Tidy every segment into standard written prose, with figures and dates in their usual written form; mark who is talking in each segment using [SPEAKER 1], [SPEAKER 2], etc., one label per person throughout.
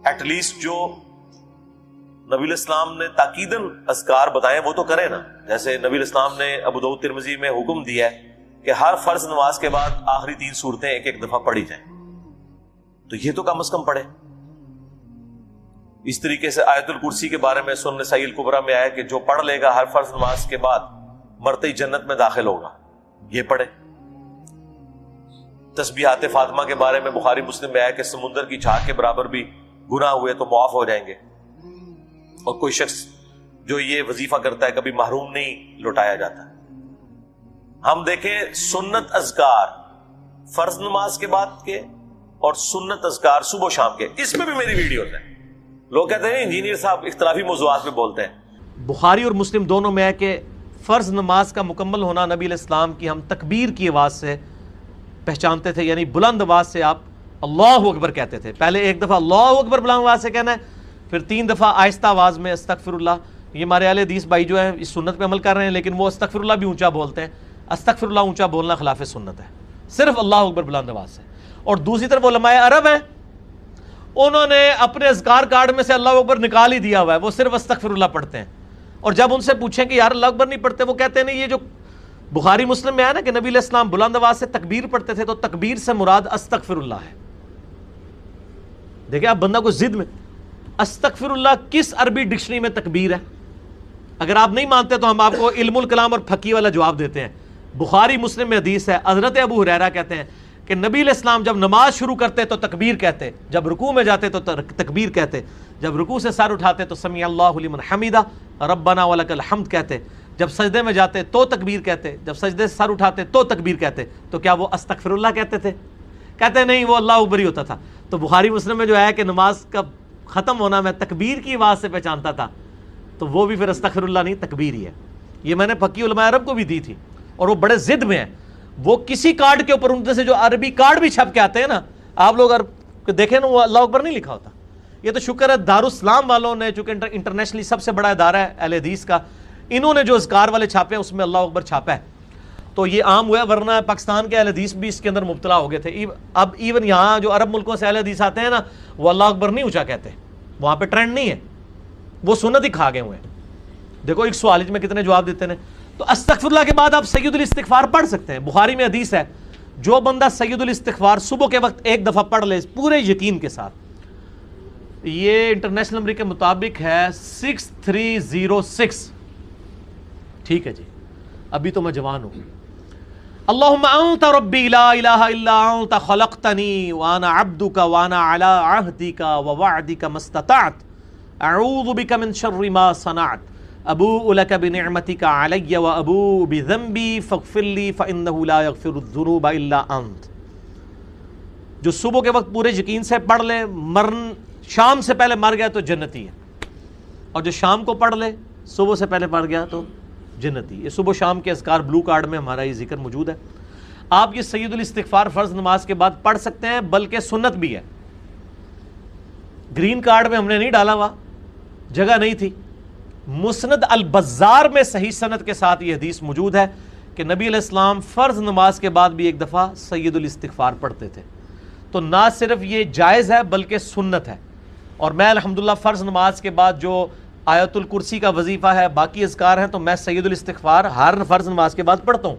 [SPEAKER 1] At least جو نبی الاسلام نے تاکیداً اذکار بتائے وہ تو کریں نا. جیسے نبی الاسلام نے ابو داؤد ترمذی میں حکم دیا ہے کہ ہر فرض نماز کے بعد آخری 3 سورتیں ایک ایک دفعہ پڑھی جائیں, تو یہ تو کم از کم پڑھے. اس طریقے سے آیت الکرسی کے بارے میں سنن نسائی الکبریٰ میں آیا کہ جو پڑھ لے گا ہر فرض نماز کے بعد مرتے ہی جنت میں داخل ہوگا, یہ پڑھے. تسبیحات فاطمہ کے بارے میں بخاری مسلم میں آیا کہ سمندر کی جھاگ کے برابر بھی گناہ ہوئے تو معاف ہو جائیں گے, اور کوئی شخص جو یہ وظیفہ کرتا ہے کبھی محروم نہیں لوٹایا جاتا. ہم دیکھیں سنت اذکار فرض نماز کے بعد کے اور سنت اذکار صبح و شام کے, اس میں بھی میری ویڈیوز ہیں. لوگ کہتے ہیں انجینئر صاحب اختلافی موضوعات پہ بولتے ہیں.
[SPEAKER 2] بخاری اور مسلم دونوں میں ہے کہ فرض نماز کا مکمل ہونا نبی علیہ السلام کی ہم تکبیر کی آواز سے پہچانتے تھے, یعنی بلند آواز سے آپ اللہ اکبر کہتے تھے. پہلے ایک دفعہ اللہ اکبر بلند آواز سے کہنا ہے, پھر 3 دفعہ آہستہ آواز میں استغفر اللہ. یہ ہمارے اہل حدیث بھائی جو ہیں اس سنت پہ عمل کر رہے ہیں, لیکن وہ استغفر اللہ بھی اونچا بولتے ہیں. استغفر اللہ اونچا بولنا خلاف سنت ہے, صرف اللہ اکبر بلند آواز سے. اور دوسری طرف علماء عرب ہیں, انہوں نے اپنے اذکار کارڈ میں سے اللہ اکبر نکال ہی دیا ہوا ہے, وہ صرف استغفر اللہ پڑھتے ہیں. اور جب ان سے پوچھیں کہ یار اللہ اکبر نہیں پڑھتے, وہ کہتے ہیں نہیں, یہ جو بخاری مسلم میں ہے نا کہ نبی علیہ السلام بلند آواز سے تکبیر پڑھتے تھے, تو تکبیر سے مراد استغفر اللہ ہے. دیکھیں آپ بندہ کو ضد میں, استغفر اللہ کس عربی ڈکشنری میں تکبیر ہے؟ اگر آپ نہیں مانتے تو ہم آپ کو علم الکلام اور پھکی والا جواب دیتے ہیں. بخاری مسلم میں حدیث ہے, حضرت ابو ہریرہ کہتے ہیں کہ نبی علیہ السلام جب نماز شروع کرتے تو تکبیر کہتے, جب رکوع میں جاتے تو تکبیر کہتے, جب رکوع سے سر اٹھاتے تو سمیع اللہ لمن حمیدہ ربنا ولک الحمد کہتے, جب سجدے میں جاتے تو تکبیر کہتے, جب سجدے سے سر اٹھاتے تو تکبیر کہتے. تو کیا وہ استغفر اللہ کہتے تھے؟ کہتے نہیں, وہ اللہ اکبر ہی ہوتا تھا. تو بخاری مسلم میں جو ہے کہ نماز کا ختم ہونا میں تکبیر کی آواز سے پہچانتا تھا, تو وہ بھی پھر استغفر اللہ نہیں, تکبیر ہی ہے. یہ میں نے پکی علماء عرب کو بھی دی تھی, اور وہ بڑے ضد میں ہیں. وہ کسی کارڈ کے اوپر ان سے جو عربی کارڈ بھی چھپ کے آتے ہیں نا, آپ لوگ دیکھیں نا, وہ اللہ اکبر نہیں لکھا ہوتا. یہ تو شکر ہے دارالاسلام والوں نے, چونکہ انٹرنیشنلی سب سے بڑا ادارہ ہے اہل حدیث کا, انہوں نے جو اذکار والے چھاپے ہیں اس میں اللہ اکبر چھاپا ہے, تو یہ عام ہوا ہے. ورنہ پاکستان کے اہل حدیث بھی اس کے اندر مبتلا ہو گئے تھے. اب ایون یہاں جو عرب ملکوں سے اہل حدیث آتے ہیں نا, وہ اللہ اکبر نہیں اونچا کہتے, وہاں پہ ٹرینڈ نہیں ہے, وہ سنت ہی کھا گئے ہوئے ہیں. دیکھو ایک سوال میں کتنے جواب دیتے ہیں. تو استغفر اللہ کے بعد آپ سید الاستغفار پڑھ سکتے ہیں. بخاری میں حدیث ہے, جو بندہ سید الاستغفار صبح کے وقت ایک دفعہ پڑھ لے پورے یقین کے ساتھ, یہ انٹرنیشنل نمبر کے مطابق ہے 6306. ٹھیک ہے جی, ابھی تو میں جوان ہوں. اللہم انت ربی لا الہ الا انت خلقتنی وانا عبدک وانا علی عہدک ووعدک ما استطعت اعوذ بک من شر ما صنعت ابوء لک بنعمتک علی وابوء بذنبی فاغفر لی فانہ لا یغفر الذنوب الا انت. جو صبح کے وقت پورے یقین سے پڑھ لے, شام سے پہلے مر گیا تو جنتی ہے, اور جو شام کو پڑھ لے صبح سے پہلے پڑھ گیا تو جنتی. یہ صبح شام کے اذکار بلو کارڈ میں ہمارا یہ ذکر موجود ہے. آپ یہ سید الاستغفار فرض نماز کے بعد پڑھ سکتے ہیں, بلکہ سنت بھی ہے. گرین کارڈ میں ہم نے نہیں ڈالا ہوا, جگہ نہیں تھی. مسند البزار میں صحیح سند کے ساتھ یہ حدیث موجود ہے کہ نبی علیہ السلام فرض نماز کے بعد بھی ایک دفعہ سید الاستغفار پڑھتے تھے. تو نہ صرف یہ جائز ہے بلکہ سنت ہے. اور میں الحمدللہ فرض نماز کے بعد جو آیت الکرسی کا وظیفہ ہے, باقی اذکار ہیں, تو میں سید الاستغفار ہر فرض نماز کے بعد پڑھتا ہوں,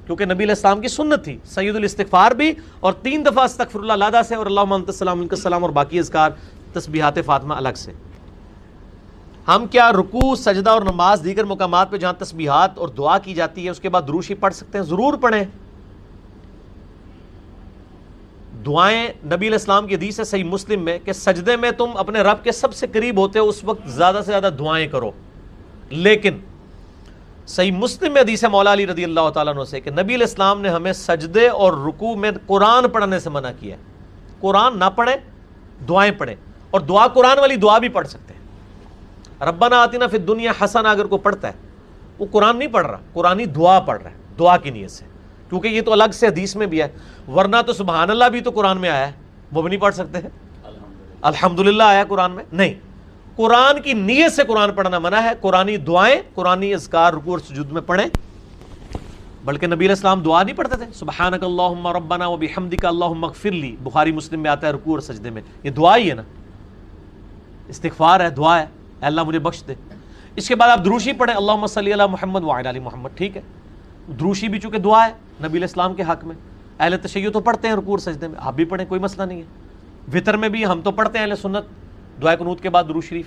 [SPEAKER 2] کیونکہ نبی علیہ السلام کی سنت تھی. سید الاستغفار بھی, اور 3 دفعہ استغفر اللہ علیہ سے, اور اللہم انت السلام منک السلام, اور باقی اذکار تسبیحات فاطمہ الگ سے. ہم کیا رکوع, سجدہ اور نماز دیگر مقامات پہ جہاں تسبیحات اور دعا کی جاتی ہے اس کے بعد درود شریف پڑھ سکتے ہیں؟ ضرور پڑھیں. دعائیں نبی علیہ السلام کی حدیث ہے صحیح مسلم میں کہ سجدے میں تم اپنے رب کے سب سے قریب ہوتے ہو, اس وقت زیادہ سے زیادہ دعائیں کرو. لیکن صحیح مسلم میں حدیث ہے مولا علی رضی اللہ تعالیٰ عنہ سے کہ نبی علیہ السلام نے ہمیں سجدے اور رکوع میں قرآن پڑھنے سے منع کیا ہے. قرآن نہ پڑھیں, دعائیں پڑھیں, اور دعا قرآن والی دعا بھی پڑھ سکتے ہیں. ربنا آتنا فی الدنیا حسنہ اگر کوئی پڑھتا ہے, وہ قرآن نہیں پڑھ رہا, قرآنی دعا پڑھ رہا ہے, دعا کی نیت سے, کیونکہ یہ تو الگ سے حدیث میں بھی ہے. ورنہ تو سبحان اللہ بھی تو قرآن میں آیا ہے, وہ بھی نہیں پڑھ سکتے ہیں. الحمدللہ آیا قرآن میں نہیں. قرآن کی نیت سے قرآن پڑھنا منع ہے. قرآنی دعائیں, قرآنی اذکار رکوع اور سجود میں پڑھیں. بلکہ نبی علیہ السلام دعا نہیں پڑھتے تھے, سبحانک اللہم ربنا وبحمدک اللہم اغفر لی, بخاری مسلم میں آتا ہے رکوع اور سجدے میں, یہ دعا ہی ہے نا. استغفار ہے، دعا ہے، اے اللہ مجھے بخش دے۔ اس کے بعد آپ دروشی پڑھیں، اللہم صلی علی محمد وعلی آل محمد، ٹھیک ہے۔ دروشی بھی چونکہ دعا ہے نبی علیہ السلام کے حق میں، اہل تشیع تو پڑھتے ہیں رکوع اور سجدے میں، آپ بھی پڑھیں، کوئی مسئلہ نہیں ہے۔ وطر میں بھی ہم تو پڑھتے ہیں اہل سنت دعائے قنوت کے بعد درود شریف،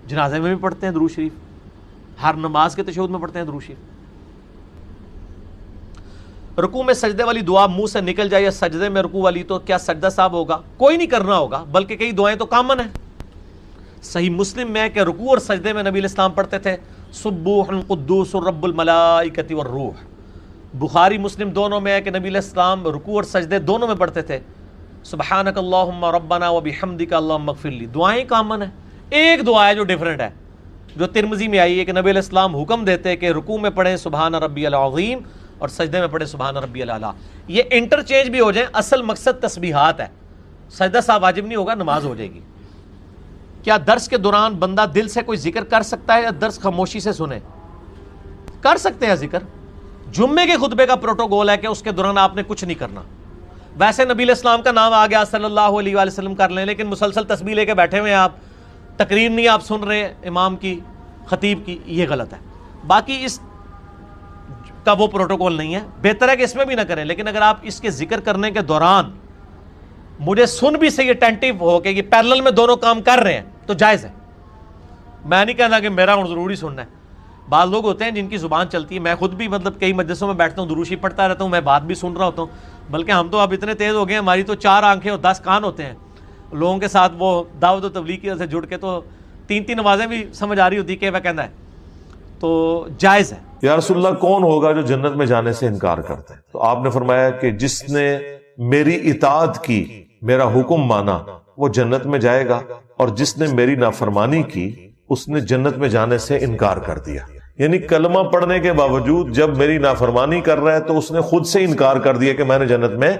[SPEAKER 2] جنازے میں بھی پڑھتے ہیں درود شریف، ہر نماز کے تشہد میں پڑھتے ہیں درود شریف۔ رکوع میں سجدے والی دعا منہ سے نکل جائے یا سجدے میں رکوع والی، تو کیا سجدہ صاحب ہوگا؟ کوئی نہیں کرنا ہوگا، بلکہ کئی دعائیں تو کامن ہیں۔ صحیح مسلم میں کہ رکوع اور سجدے میں نبی علیہ السلام پڑھتے تھے سبوح قدوس رب الملائکۃ والروح۔ بخاری مسلم دونوں میں ہے کہ نبی علیہ السلام رکوع اور سجدے دونوں میں پڑھتے تھے سبحانک اللہم ربنا وبحمدک اللہم اغفر لی۔ دعائیں کامن ہیں، ایک دعا ہے جو ڈیفرنٹ ہے، جو ترمذی میں آئی ہے کہ نبی علیہ السلام حکم دیتے کہ رکوع میں پڑھیں سبحان ربی العظیم اور سجدے میں پڑھیں سبحان ربی الاعلیٰ۔ یہ انٹرچینج بھی ہو جائیں، اصل مقصد تسبیحات ہے، سجدہ صاحب واجب نہیں ہوگا، نماز ہو جائے گی۔ کیا درس کے دوران بندہ دل سے کوئی ذکر کر سکتا ہے یا درس خاموشی سے سنے؟ کر سکتے ہیں ذکر، جمعے کے خطبے کا پروٹوکول ہے کہ اس کے دوران آپ نے کچھ نہیں کرنا۔ ویسے نبی علیہ السلام کا نام آ گیا صلی اللہ علیہ وآلہ وسلم کر لیں، لیکن مسلسل تسبیح لے کے بیٹھے ہوئے ہیں آپ، تقریر نہیں آپ سن رہے امام کی، خطیب کی، یہ غلط ہے۔ باقی اس کا وہ پروٹوکول نہیں ہے، بہتر ہے کہ اس میں بھی نہ کریں، لیکن اگر آپ اس کے ذکر کرنے کے دوران مجھے سن بھی صحیح اٹینٹیو ہو کہ یہ پیرلل میں دونوں کام کر رہے ہیں تو جائز ہے۔ میں نہیں کہنا کہ میرا ضروری سننا ہے، بعض لوگ ہوتے ہیں جن کی زبان چلتی ہے، میں خود بھی مطلب کئی مجلسوں میں بیٹھتا ہوں، دروشی پڑھتا رہتا ہوں، میں بات بھی سن رہا ہوتا ہوں، بلکہ ہم تو اب اتنے تیز ہو گئے ہیں، ہماری تو 4 آنکھیں اور 10 کان ہوتے ہیں، لوگوں کے ساتھ وہ دعوت و تبلیغ کی وجہ سے جڑ کے تو 3 نمازیں بھی سمجھ آ رہی ہوتی کہ وہ کہنا ہے، تو جائز ہے۔
[SPEAKER 1] یا رسول اللہ کون ہوگا جو جنت میں جانے سے انکار کرتا ہے؟ تو آپ نے فرمایا کہ جس نے میری اطاعت کی، میرا حکم مانا، وہ جنت میں جائے گا، اور جس نے میری نافرمانی کی اس نے جنت میں جانے سے انکار کر دیا۔ یعنی کلمہ پڑھنے کے باوجود جب میری نافرمانی کر رہا ہے تو اس نے خود سے انکار کر دیا کہ میں نے جنت میں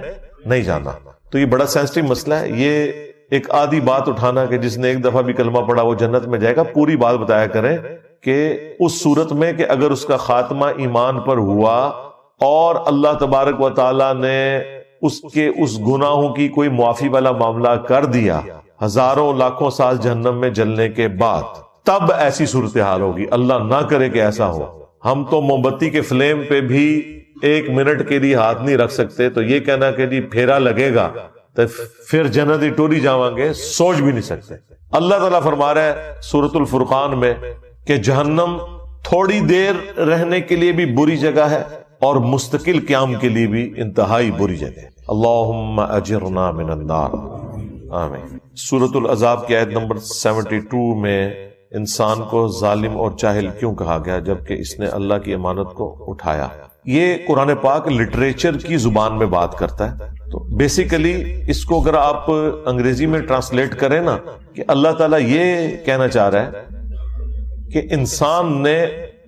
[SPEAKER 1] نہیں جانا۔ تو یہ بڑا سینسٹیو مسئلہ ہے، یہ ایک آدھی بات اٹھانا کہ جس نے ایک دفعہ بھی کلمہ پڑھا وہ جنت میں جائے گا، پوری بات بتایا کریں کہ اس صورت میں کہ اگر اس کا خاتمہ ایمان پر ہوا اور اللہ تبارک و تعالی نے اس کے اس گناہوں کی کوئی معافی والا معاملہ کر دیا ہزاروں لاکھوں سال جہنم میں جلنے کے بعد، تب ایسی صورتحال ہوگی۔ اللہ نہ کرے کہ ایسا ہو۔ ہم تو موم بتی کے فلیم پہ بھی 1 منٹ کے لیے ہاتھ نہیں رکھ سکتے، تو یہ کہنا کہ جی پھیرا لگے گا تو پھر جنت ہی ٹوری جاواں گے، سوچ بھی نہیں سکتے۔ اللہ تعالیٰ فرما رہا ہے سورۃ الفرقان میں کہ جہنم تھوڑی دیر رہنے کے لیے بھی بری جگہ ہے اور مستقل قیام کے لیے بھی انتہائی بری جگہ ہے۔ اللہم اجرنا من النار، آمین۔ سورۃ الاحزاب کی آیت نمبر 72 میں انسان کو ظالم اور جاہل کیوں کہا گیا جبکہ اس نے اللہ کی امانت کو اٹھایا؟ یہ قرآن پاک لٹریچر کی زبان میں بات کرتا ہے، تو بیسیکلی اس کو اگر آپ انگریزی میں ٹرانسلیٹ کریں نا کہ اللہ تعالیٰ یہ کہنا چاہ رہا ہے کہ انسان نے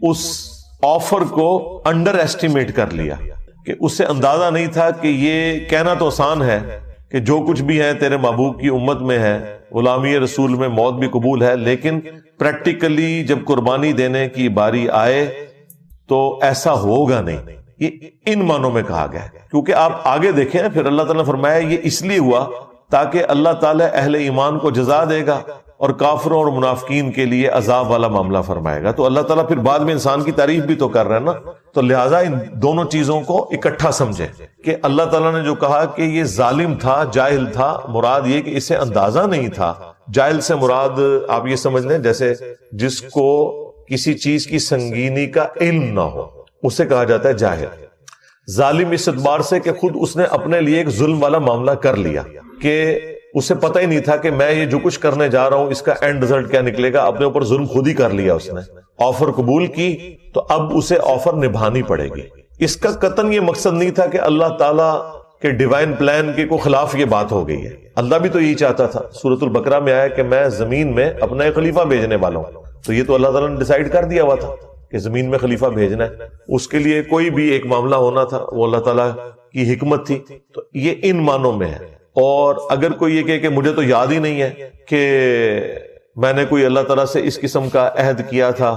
[SPEAKER 1] اس آفر کو انڈر ایسٹیمیٹ کر لیا، کہ اسے اندازہ نہیں تھا کہ یہ کہنا تو آسان ہے کہ جو کچھ بھی ہے تیرے محبوب کی امت میں ہے، غلامی رسول میں موت بھی قبول ہے، لیکن پریکٹیکلی جب قربانی دینے کی باری آئے تو ایسا ہوگا نہیں۔ یہ ان معنوں میں کہا گیا ہے، کیونکہ آپ آگے دیکھیں پھر اللہ تعالیٰ نے فرمایا یہ اس لیے ہوا تاکہ اللہ تعالیٰ اہل ایمان کو جزا دے گا اور کافروں اور منافقین کے لیے عذاب والا معاملہ فرمائے گا۔ تو اللہ تعالیٰ پھر بعد میں انسان کی تعریف بھی تو کر رہا ہے نا، تو لہٰذا ان دونوں چیزوں کو اکٹھا سمجھے کہ اللہ تعالیٰ نے جو کہا کہ یہ ظالم تھا، جاہل تھا، مراد یہ کہ اسے اندازہ نہیں تھا۔ جاہل سے مراد آپ یہ سمجھ لیں جیسے جس کو کسی چیز کی سنگینی کا علم نہ ہو، اسے کہا جاتا ہے جاہل۔ ظالم اس اعتبار سے کہ خود اس نے اپنے لیے ایک ظلم والا معاملہ کر لیا کہ اسے پتہ ہی نہیں تھا کہ میں یہ جو کچھ کرنے جا رہا ہوں اس کا اینڈ رزلٹ کیا نکلے گا، اپنے اوپر ظلم خود ہی کر لیا اس نے۔ آفر قبول کی تو اب اسے آفر نبھانی پڑے گی۔ اس کا قطعاً یہ مقصد نہیں تھا کہ اللہ تعالیٰ کے ڈیوائن پلان کے کو خلاف یہ بات ہو گئی ہے، اللہ بھی تو یہی چاہتا تھا۔ سورۃ البقرہ میں آیا کہ میں زمین میں اپنا ایک خلیفہ بھیجنے والا ہوں، تو یہ تو اللہ تعالیٰ نے ڈیسائیڈ کر دیا ہوا تھا کہ زمین میں خلیفہ بھیجنا ہے، اس کے لیے کوئی بھی ایک معاملہ ہونا تھا، وہ اللہ تعالیٰ کی حکمت تھی۔ تو یہ ان معنوں میں ہے۔ اور اگر کوئی یہ کہے کہ مجھے تو یاد ہی نہیں ہے کہ میں نے کوئی اللہ تعالیٰ سے اس قسم کا عہد کیا تھا،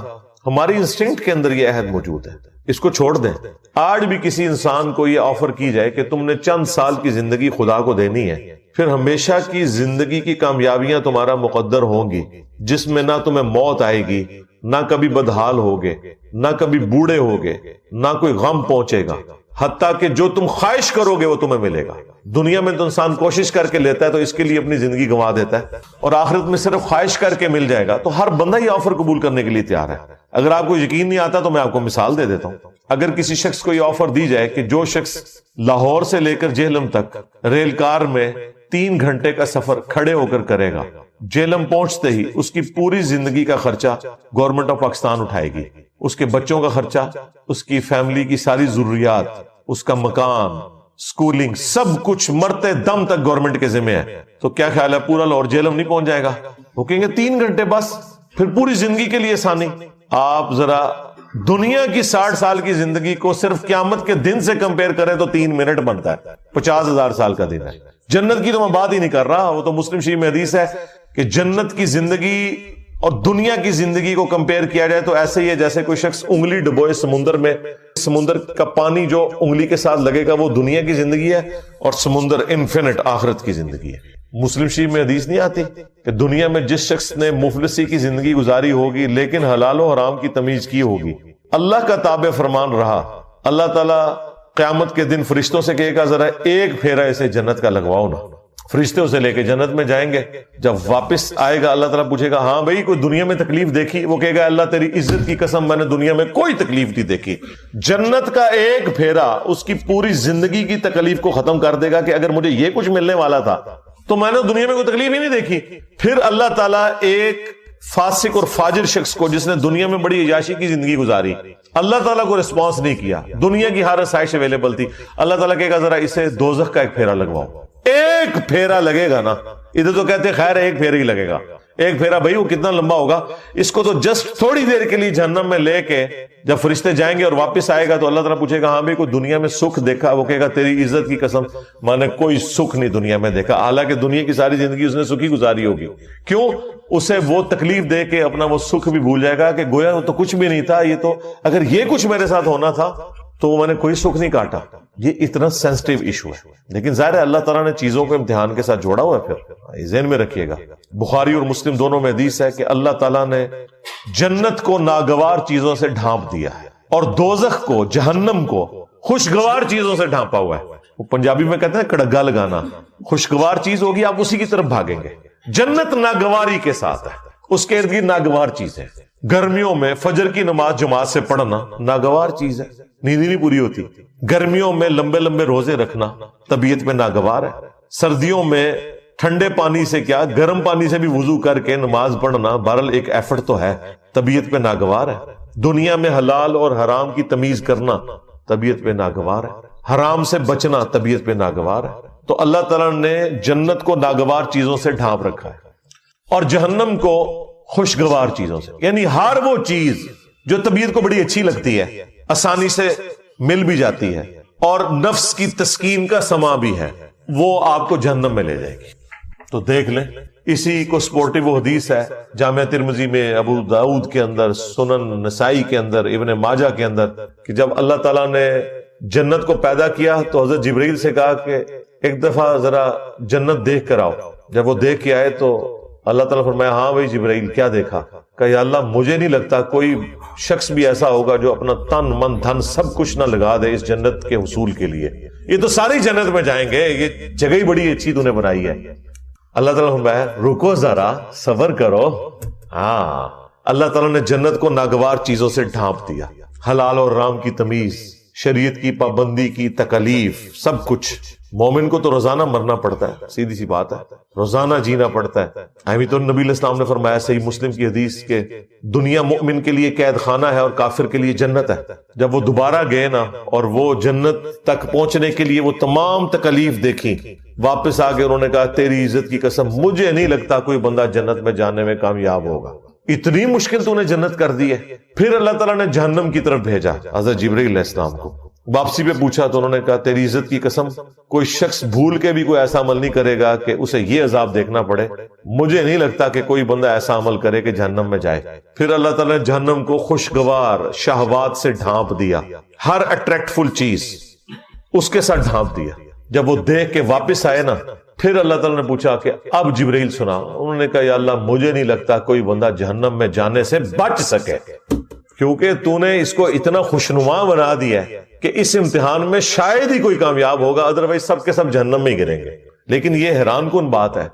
[SPEAKER 1] ہماری انسٹنکٹ کے اندر یہ عہد موجود ہے، اس کو چھوڑ دیں۔ آج بھی کسی انسان کو یہ آفر کی جائے کہ تم نے چند سال کی زندگی خدا کو دینی ہے
[SPEAKER 3] پھر ہمیشہ کی زندگی کی کامیابیاں تمہارا مقدر ہوں گی، جس میں نہ تمہیں موت آئے گی، نہ کبھی بدحال ہوگے، نہ کبھی بوڑھے ہوگے، نہ کوئی غم پہنچے گا، حتیٰ کہ جو تم خواہش کرو گے وہ تمہیں ملے گا۔ دنیا میں تو انسان کوشش کر کے لیتا ہے تو اس کے لیے اپنی زندگی گنوا دیتا ہے، اور آخرت میں صرف خواہش کر کے مل جائے گا۔ تو ہر بندہ یہ آفر قبول کرنے کے لیے تیار ہے۔ اگر آپ کو یقین نہیں آتا تو میں آپ کو مثال دے دیتا ہوں۔ اگر کسی شخص کو یہ آفر دی جائے کہ جو شخص لاہور سے لے کر جہلم تک ریل کار میں 3 گھنٹے کا سفر کھڑے ہو کر کرے گا، جہلم پہنچتے ہی اس کی پوری زندگی کا خرچہ گورنمنٹ آف پاکستان اٹھائے گی، اس کے بچوں کا خرچہ، اس کی فیملی کی ساری ضروریات، اس کا مکان، سکولنگ، سب کچھ مرتے دم تک گورنمنٹ کے ذمہ ہے، تو کیا خیال ہے پورا لاہور جہلم نہیں پہنچ جائے گا؟ وہ کہیں گے 3 گھنٹے بس، پھر پوری زندگی کے لیے آسانی۔ آپ ذرا دنیا کی 60 سال کی زندگی کو صرف قیامت کے دن سے کمپیئر کریں تو 3 منٹ بنتا ہے، 50,000 سال کا دن ہے۔ جنت کی تو میں بات ہی نہیں کر رہا، وہ تو مسلم شریف میں حدیث ہے کہ جنت کی زندگی اور دنیا کی زندگی کو کمپیئر کیا جائے تو ایسے ہی ہے جیسے کوئی شخص انگلی ڈبوئے سمندر میں، سمندر کا پانی جو انگلی کے ساتھ لگے گا وہ دنیا کی زندگی ہے، اور سمندر انفینٹ آخرت کی زندگی ہے۔ مسلم شریف میں حدیث نہیں آتی کہ دنیا میں جس شخص نے مفلسی کی زندگی گزاری ہوگی لیکن حلال و حرام کی تمیز کی ہوگی، اللہ کا تابع فرمان رہا، اللہ تعالیٰ قیامت کے دن فرشتوں سے کہے گا ذرا ایک پھیرا اسے جنت کا لگواؤ نا۔ فرشتے اسے لے کے جنت میں جائیں گے، جب واپس آئے گا اللہ تعالیٰ پوچھے گا ہاں بھائی کوئی دنیا میں تکلیف دیکھی؟ وہ کہے گا اللہ تیری عزت کی قسم میں نے دنیا میں کوئی تکلیف نہیں دیکھی۔ جنت کا ایک پھیرا اس کی پوری زندگی کی تکلیف کو ختم کر دے گا کہ اگر مجھے یہ کچھ ملنے والا تھا تو میں نے دنیا میں کوئی تکلیف ہی نہیں دیکھی۔ پھر اللہ تعالیٰ ایک فاسق اور فاجر شخص کو جس نے دنیا میں بڑی عیاشی کی زندگی گزاری، اللہ تعالیٰ کو رسپانس نہیں کیا، دنیا کی ہر آسائش اویلیبل تھی، اللہ تعالیٰ کہے گا ذرا اسے دوزخ کا ایک پھیرا لگواؤ۔ ایک پھیرا لگے گا نا، ادھر تو کہتے خیر ایک پھیرا ہی لگے گا، ایک پھیرا بھائی وہ کتنا لمبا ہوگا، اس کو تو جسٹ تھوڑی دیر کے لیے جہنم میں لے کے جب فرشتے جائیں گے اور واپس آئے گا تو اللہ تعالیٰ پوچھے گا ہاں بھائی کوئی دنیا میں سکھ دیکھا؟ وہ کہے گا تیری عزت کی قسم میں نے کوئی سکھ نہیں دنیا میں دیکھا، حالانکہ دنیا کی ساری زندگی اس نے سکھی گزاری ہوگی۔ کیوں؟ اسے وہ تکلیف دے کے اپنا وہ سکھ بھی بھول جائے گا کہ گویا وہ تو کچھ بھی نہیں تھا، یہ تو اگر یہ کچھ میرے ساتھ ہونا تھا تو میں نے کوئی سکھ نہیں کاٹا۔ یہ اتنا سینسٹیو ایشو ہے، لیکن ظاہر ہے اللہ تعالیٰ نے چیزوں کو امتحان کے ساتھ جوڑا ہوا ہے، پھر ذہن میں رکھیے گا۔ بخاری اور مسلم دونوں میں حدیث ہے کہ اللہ تعالیٰ نے جنت کو ناگوار چیزوں سے ڈھانپ دیا ہے اور دوزخ کو، جہنم کو خوشگوار چیزوں سے ڈھانپا ہوا ہے۔ وہ پنجابی میں کہتے ہیں کڑگا لگانا، خوشگوار چیز ہوگی آپ اسی کی طرف بھاگیں گے۔ جنت ناگواری کے ساتھ ہے، اس کے ارد گرد ناگوار چیز ہے۔ گرمیوں میں فجر کی نماز جماعت سے پڑھنا ناگوار چیز ہے، نیند نہیں پوری ہوتی۔ گرمیوں میں لمبے لمبے روزے رکھنا طبیعت میں ناگوار ہے۔ سردیوں میں ٹھنڈے پانی سے کیا گرم پانی سے بھی وضو کر کے نماز پڑھنا بہرحال ایک ایفرٹ تو ہے، طبیعت پہ ناگوار ہے۔ دنیا میں حلال اور حرام کی تمیز کرنا طبیعت پہ ناگوار ہے، حرام سے بچنا طبیعت پہ ناگوار ہے۔ تو اللہ تعالیٰ نے جنت کو ناگوار چیزوں سے ڈھانپ رکھا ہے اور جہنم کو خوشگوار چیزوں سے، یعنی ہر وہ چیز جو طبیعت کو بڑی اچھی لگتی ہے، آسانی سے مل بھی جاتی ہے اور نفس کی تسکین کا سما بھی ہے، وہ آپ کو جہنم میں لے جائے گی۔ تو دیکھ لیں، اسی کو سپورٹیو حدیث ہے جامع ترمذی میں، ابو داؤد کے اندر، سنن نسائی کے اندر، ابن ماجہ کے اندر، کہ جب اللہ تعالیٰ نے جنت کو پیدا کیا تو حضرت جبرائیل سے کہا کہ ایک دفعہ ذرا جنت دیکھ کر آؤ۔ جب وہ دیکھ کے آئے تو اللہ تعالیٰ فرمایا ہاں بھائی جبرائیل کیا دیکھا؟ کہ یا اللہ مجھے نہیں لگتا کوئی شخص بھی ایسا ہوگا جو اپنا تن من دھن سب کچھ نہ لگا دے اس جنت کے حصول کے لیے، یہ تو ساری جنت میں جائیں گے، یہ جگہ ہی بڑی اچھی تو نے بنائی ہے۔ اللہ تعالیٰ فرمایا رکو ذرا صبر کرو۔ ہاں، اللہ تعالیٰ نے جنت کو ناگوار چیزوں سے ڈھانپ دیا، حلال اور حرام کی تمیز، شریعت کی پابندی کی تکلیف، سب کچھ۔ مومن کو تو روزانہ مرنا پڑتا ہے، سیدھی سی بات ہے، روزانہ جینا پڑتا ہے۔ اہمی تو نبی علیہ السلام نے فرمایا صحیح مسلم کی حدیث کہ دنیا مومن کے لیے قید خانہ ہے اور کافر کے لیے جنت ہے۔ جب وہ دوبارہ گئے نا اور وہ جنت تک پہنچنے کے لیے وہ تمام تکلیف دیکھی، واپس آ کے انہوں نے کہا تیری عزت کی قسم مجھے نہیں لگتا کوئی بندہ جنت میں جانے میں کامیاب ہوگا، اتنی مشکل تو نے جنت کر دی ہے۔ پھر اللہ تعالیٰ نے جہنم کی طرف بھیجا حضرت جبرائیل علیہ السلام کو، واپسی پہ پوچھا تو انہوں نے کہا تیری عزت کی قسم کوئی شخص بھول کے بھی کوئی ایسا عمل نہیں کرے گا کہ اسے یہ عذاب دیکھنا پڑے، مجھے نہیں لگتا کہ کوئی بندہ ایسا عمل کرے کہ جہنم میں جائے۔ پھر اللہ تعالیٰ نے جہنم کو خوشگوار شہوات سے ڈھانپ دیا، ہر اٹریکٹفل چیز اس کے ساتھ ڈھانپ دیا۔ جب وہ دیکھ کے واپس آئے نا پھر اللہ تعالیٰ نے پوچھا کہ اب جبرائیل سنا. انہوں نے کہا یا اللہ مجھے نہیں لگتا کوئی بندہ جہنم میں جانے سے بچ سکے، کیونکہ تو نے اس کو اتنا خوشنما بنا دیا ہے کہ اس امتحان میں شاید ہی کوئی کامیاب ہوگا، ادروائز سب کے سب جہنم میں ہی گریں گے. لیکن یہ حیران کن بات ہے،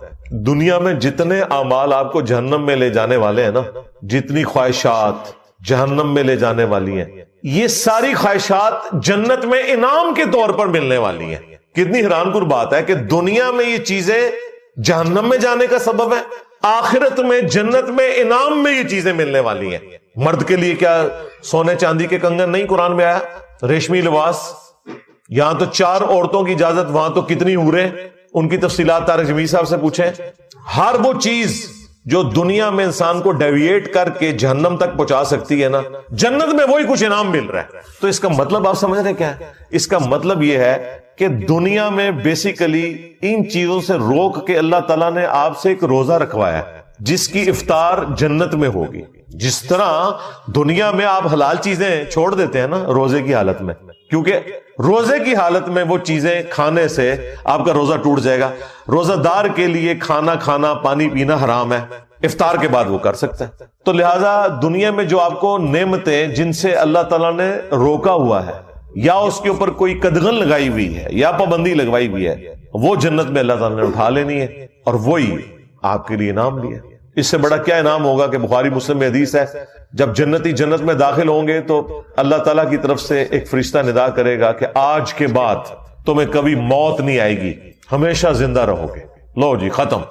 [SPEAKER 3] دنیا میں جتنے اعمال آپ کو جہنم میں لے جانے والے ہیں نا، جتنی خواہشات جہنم میں لے جانے والی ہیں، یہ ساری خواہشات جنت میں انعام کے طور پر ملنے والی ہیں. کتنی حیران کن بات ہے کہ دنیا میں یہ چیزیں جہنم میں جانے کا سبب ہے، آخرت میں جنت میں انعام میں یہ چیزیں ملنے والی ہیں. مرد کے لیے کیا سونے چاندی کے کنگن نہیں قرآن میں آیا؟ ریشمی لباس. یہاں تو 4 عورتوں کی اجازت، وہاں تو کتنی حوریں، ان کی تفصیلات طارق جمیل صاحب سے پوچھیں. ہر وہ چیز جو دنیا میں انسان کو ڈیویٹ کر کے جہنم تک پہنچا سکتی ہے نا، جنت میں وہی کچھ انعام مل رہا ہے. تو اس کا مطلب آپ سمجھ رہے کیا ہے؟ اس کا مطلب یہ ہے کہ دنیا میں بیسیکلی ان چیزوں سے روک کے اللہ تعالیٰ نے آپ سے ایک روزہ رکھوایا ہے جس کی افطار جنت میں ہوگی. جس طرح دنیا میں آپ حلال چیزیں چھوڑ دیتے ہیں نا روزے کی حالت میں، کیونکہ روزے کی حالت میں وہ چیزیں کھانے سے آپ کا روزہ ٹوٹ جائے گا. روزہ دار کے لیے کھانا کھانا، پانی پینا حرام ہے، افطار کے بعد وہ کر سکتا ہے. تو لہٰذا دنیا میں جو آپ کو نعمتیں جن سے اللہ تعالیٰ نے روکا ہوا ہے، یا اس کے اوپر کوئی قدغن لگائی ہوئی ہے یا پابندی لگوائی ہوئی ہے، وہ جنت میں اللہ تعالیٰ نے اٹھا لینی ہے، اور وہی آپ کے لیے انعام بھی ہے. اس سے بڑا کیا انعام ہوگا کہ بخاری مسلم میں حدیث ہے، جب جنتی جنت میں داخل ہوں گے تو اللہ تعالیٰ کی طرف سے ایک فرشتہ ندا کرے گا کہ آج کے بعد تمہیں کبھی موت نہیں آئے گی، ہمیشہ زندہ رہو گے. لو جی ختم،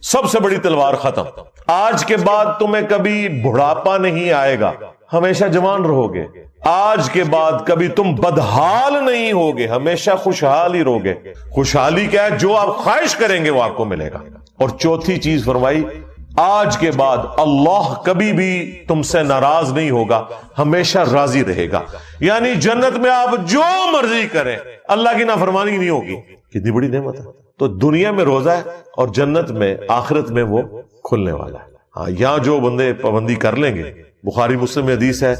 [SPEAKER 3] سب سے بڑی تلوار ختم. آج کے بعد تمہیں کبھی بڑھاپا نہیں آئے گا، ہمیشہ جوان رہو گے. آج کے بعد کبھی تم بدحال نہیں ہوگے، ہمیشہ خوشحال ہی رہو گے. خوشحالی کیا ہے؟ جو آپ خواہش کریں گے وہ آپ کو ملے گا. اور چوتھی چیز فرمائی، آج کے بعد اللہ کبھی بھی تم سے ناراض نہیں ہوگا، ہمیشہ راضی رہے گا. یعنی جنت میں آپ جو مرضی کریں اللہ کی نافرمانی نہیں ہوگی. کتنی بڑی نعمت ہے. تو دنیا میں روزہ ہے اور جنت میں آخرت میں وہ کھلنے والا ہے. ہاں، یہاں جو بندے پابندی کر لیں گے، بخاری مسلم میں حدیث ہے،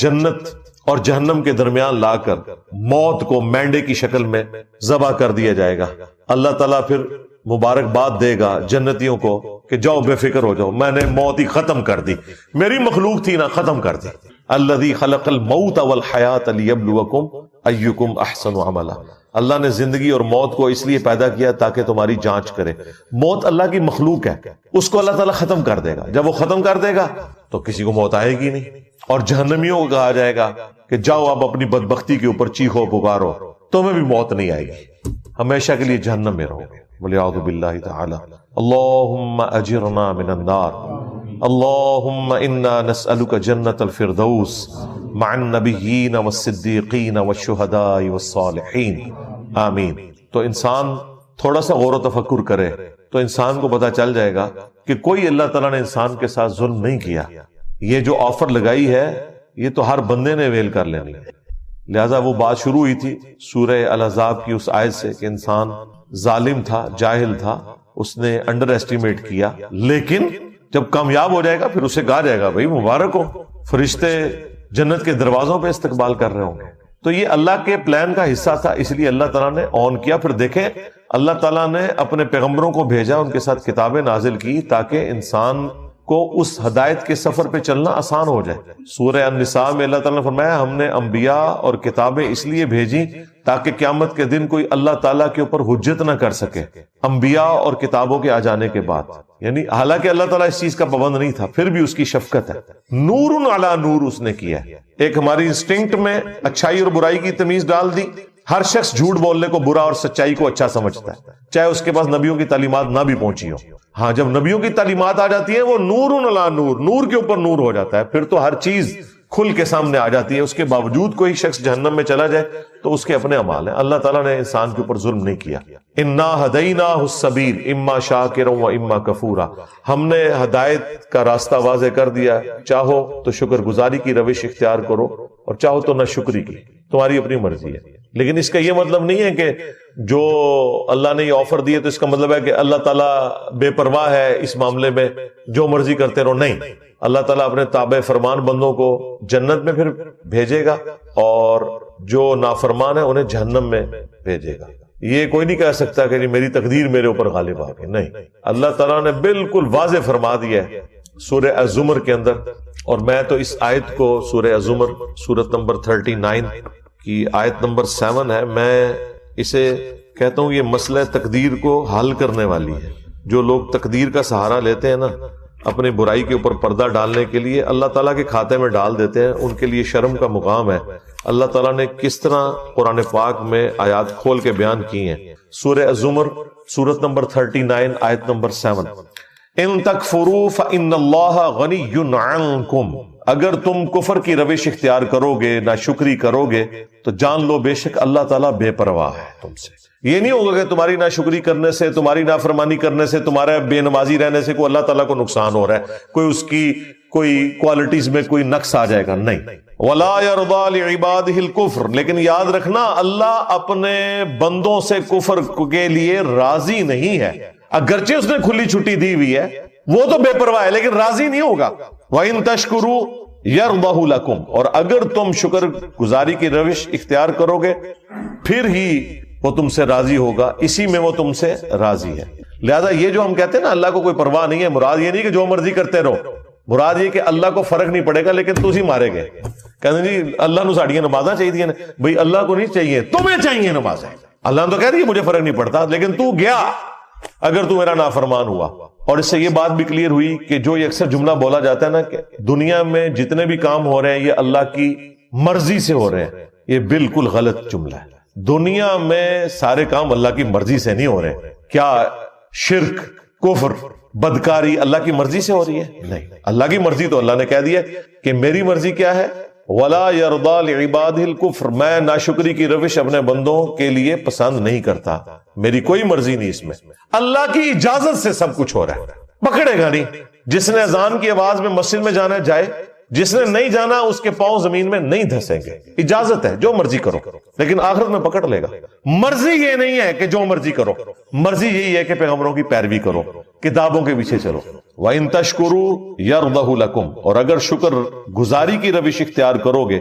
[SPEAKER 3] جنت اور جہنم کے درمیان لا کر موت کو مینڈے کی شکل میں ذبح کر دیا جائے گا. اللہ تعالیٰ پھر مبارکباد دے گا جنتیوں کو کہ جاؤ بے فکر ہو جاؤ، میں نے موت ہی ختم کر دی، میری مخلوق تھی نا، ختم کر دی. الذی خلق الموت والحیات لیبلوکم ایکم احسن عملا. اللہ نے زندگی اور موت کو اس لیے پیدا کیا تاکہ تمہاری جانچ کرے. موت اللہ کی مخلوق ہے، اس کو اللہ تعالیٰ ختم کر دے گا. جب وہ ختم کر دے گا تو کسی کو موت آئے گی نہیں. اور جہنمیوں کو کہا جائے گا کہ جاؤ آپ اپنی بدبختی کے اوپر چیخو پکارو، تمہیں بھی موت نہیں آئے گی، ہمیشہ کے لیے جہنم میں رہو گے. وَلِعَوْذُ بِاللَّهِ تَعَالَى. اللهم اجرنا من النار. اللهم انا نسألك جنة الفردوس مع النبيين والصديقين والشهداء والصالحين. آمین. تو انسان تھوڑا سا غور و تفکر کرے تو انسان کو پتا چل جائے گا کہ کوئی اللہ تعالیٰ نے انسان کے ساتھ ظلم نہیں کیا. یہ جو آفر لگائی ہے یہ تو ہر بندے نے ویل کر لینی ہے. لہذا وہ بات شروع ہوئی تھی سورہ الاحزاب کی اس آیت سے کہ انسان ظالم تھا، جاہل تھا، اس نے انڈر ایسٹیمیٹ کیا، لیکن جب کامیاب ہو جائے گا پھر اسے کہا جائے گا بھائی مبارک ہو، فرشتے جنت کے دروازوں پہ استقبال کر رہے ہوں گے. تو یہ اللہ کے پلان کا حصہ تھا، اس لیے اللہ تعالیٰ نے آن کیا. پھر دیکھیں اللہ تعالیٰ نے اپنے پیغمبروں کو بھیجا، ان کے ساتھ کتابیں نازل کی تاکہ انسان کو اس ہدایت کے سفر پہ چلنا آسان ہو جائے. سورہ النساء میں اللہ تعالیٰ نے فرمایا ہم نے انبیاء اور کتابیں اس لیے بھیجی تاکہ قیامت کے دن کوئی اللہ تعالیٰ کے اوپر حجت نہ کر سکے انبیاء اور کتابوں کے آ جانے کے بعد. یعنی حالانکہ اللہ تعالیٰ اس چیز کا پابند نہیں تھا، پھر بھی اس کی شفقت ہے. نور علی نور اس نے کیا ہے. ایک ہماری انسٹنکٹ میں اچھائی اور برائی کی تمیز ڈال دی. ہر شخص جھوٹ بولنے کو برا اور سچائی کو اچھا سمجھتا ہے، چاہے اس کے پاس نبیوں کی تعلیمات نہ بھی پہنچی ہو. ہاں جب نبیوں کی تعلیمات آ جاتی ہیں وہ نور علی نور، نور کے اوپر نور ہو جاتا ہے، پھر تو ہر چیز کھل کے سامنے آ جاتی ہے. اس کے باوجود کوئی شخص جہنم میں چلا جائے تو اس کے اپنے اعمال ہیں. اللہ تعالیٰ نے انسان کے اوپر ظلم نہیں کیا. انا ہدیناہ السبیل اما شاکرا و اما کفورا. ہم نے ہدایت کا راستہ واضح کر دیا، چاہو تو شکر گزاری کی روش اختیار کرو اور چاہو تو ناشکری کی، تمہاری اپنی مرضی ہے. لیکن اس کا یہ مطلب نہیں ہے کہ جو اللہ نے یہ آفر دی ہے تو اس کا مطلب ہے کہ اللہ تعالیٰ بے پرواہ ہے اس معاملے میں، جو مرضی کرتے رہو. نہیں، اللہ تعالیٰ اپنے تابع فرمان بندوں کو جنت میں پھر بھیجے گا اور جو نافرمان ہے انہیں جہنم میں بھیجے گا. یہ کوئی نہیں کہہ سکتا کہ میری تقدیر میرے اوپر غالب آ گئی، نہیں، اللہ تعالیٰ نے بالکل واضح فرما دیا ہے سورہ الزمر کے اندر. اور میں تو اس آیت کو سورہ الزمر سورت نمبر 39 کی آیت نمبر 7 ہے، میں اسے کہتا ہوں یہ مسئلہ تقدیر کو حل کرنے والی ہے. جو لوگ تقدیر کا سہارا لیتے ہیں نا اپنی برائی کے اوپر پردہ ڈالنے کے لیے، اللہ تعالیٰ کے کھاتے میں ڈال دیتے ہیں، ان کے لیے شرم کا مقام ہے. اللہ تعالیٰ نے کس طرح قرآن پاک میں آیات کھول کے بیان کی ہیں. سورہ الزمر سورت نمبر 39 آیت نمبر 7، ان تکفروا فإن اللہ غنی عنکم، اگر تم کفر کی روش اختیار کرو گے، ناشکری کرو گے، تو جان لو بے شک اللہ تعالیٰ بے پرواہ ہے تم سے. یہ نہیں ہوگا کہ تمہاری ناشکری کرنے سے، تمہاری نافرمانی کرنے سے، تمہارے بے نمازی رہنے سے کوئی اللہ تعالیٰ کو نقصان ہو رہا ہے، کوئی اس کی کوئی کوالٹیز میں کوئی نقص آ جائے گا، نہیں. وَلَا يَرْضَى لِعِبَادِهِ الْكُفْرَ، لیکن یاد رکھنا اللہ اپنے بندوں سے کفر کے لیے راضی نہیں ہے. اگرچہ اس نے کھلی چھٹی دی ہوئی ہے، وہ تو بے پرواہ ہے لیکن راضی نہیں ہوگا. وَإِن تَشْكُرُوا يَرْضَهُ لَكُمْ، اور اگر تم شکر گزاری کی روش اختیار کرو گے پھر ہی وہ تم سے راضی ہوگا، اسی میں وہ تم سے راضی ہے. لہذا یہ جو ہم کہتے ہیں نا اللہ کو کوئی پرواہ نہیں ہے، مراد یہ نہیں کہ جو مرضی کرتے رہو، مراد یہ کہ اللہ کو فرق نہیں پڑے گا لیکن تسی مارے گئے. کہتے ہیں جی اللہ نو ساڑیاں نمازاں چاہیے، بھئی اللہ کو نہیں چاہیے، تمہیں چاہیے نمازیں. اللہ تو کہہ رہی ہے مجھے فرق نہیں پڑتا، لیکن تو گیا اگر تو میرا نافرمان ہوا. اور اس سے یہ بات بھی کلیئر ہوئی کہ جو یہ اکثر جملہ بولا جاتا ہے نا کہ دنیا میں جتنے بھی کام ہو رہے ہیں یہ اللہ کی مرضی سے ہو رہے ہیں، یہ بالکل غلط جملہ ہے. دنیا میں سارے کام اللہ کی مرضی سے نہیں ہو رہے. کیا شرک، کفر، بدکاری اللہ کی مرضی سے ہو رہی ہے؟ نہیں. اللہ کی مرضی تو اللہ نے کہہ دیا کہ میری مرضی کیا ہے، وَلَا يَرْضَى لِعِبَادِهِ الْكُفْرَ، میں ناشکری کی روش اپنے بندوں کے لیے پسند نہیں کرتا، میری کوئی مرضی نہیں اس میں. اللہ کی اجازت سے سب کچھ ہو رہا ہے، پکڑے گا نہیں. جس نے اذان کی آواز میں مسجد میں جانا جائے، جس نے نہیں جانا اس کے پاؤں زمین میں نہیں دھسیں گے. اجازت ہے، جو مرضی کرو، لیکن آخرت میں پکڑ لے گا. مرضی یہ نہیں ہے کہ جو مرضی کرو، مرضی یہی ہے کہ پیغمبروں کی پیروی کرو، کتابوں کے پیچھے چلو. وَإِن تَشْكُرُوا يَرْضَهُ لَكُمْ، اور اگر شکر گزاری کی روش اختیار کرو گے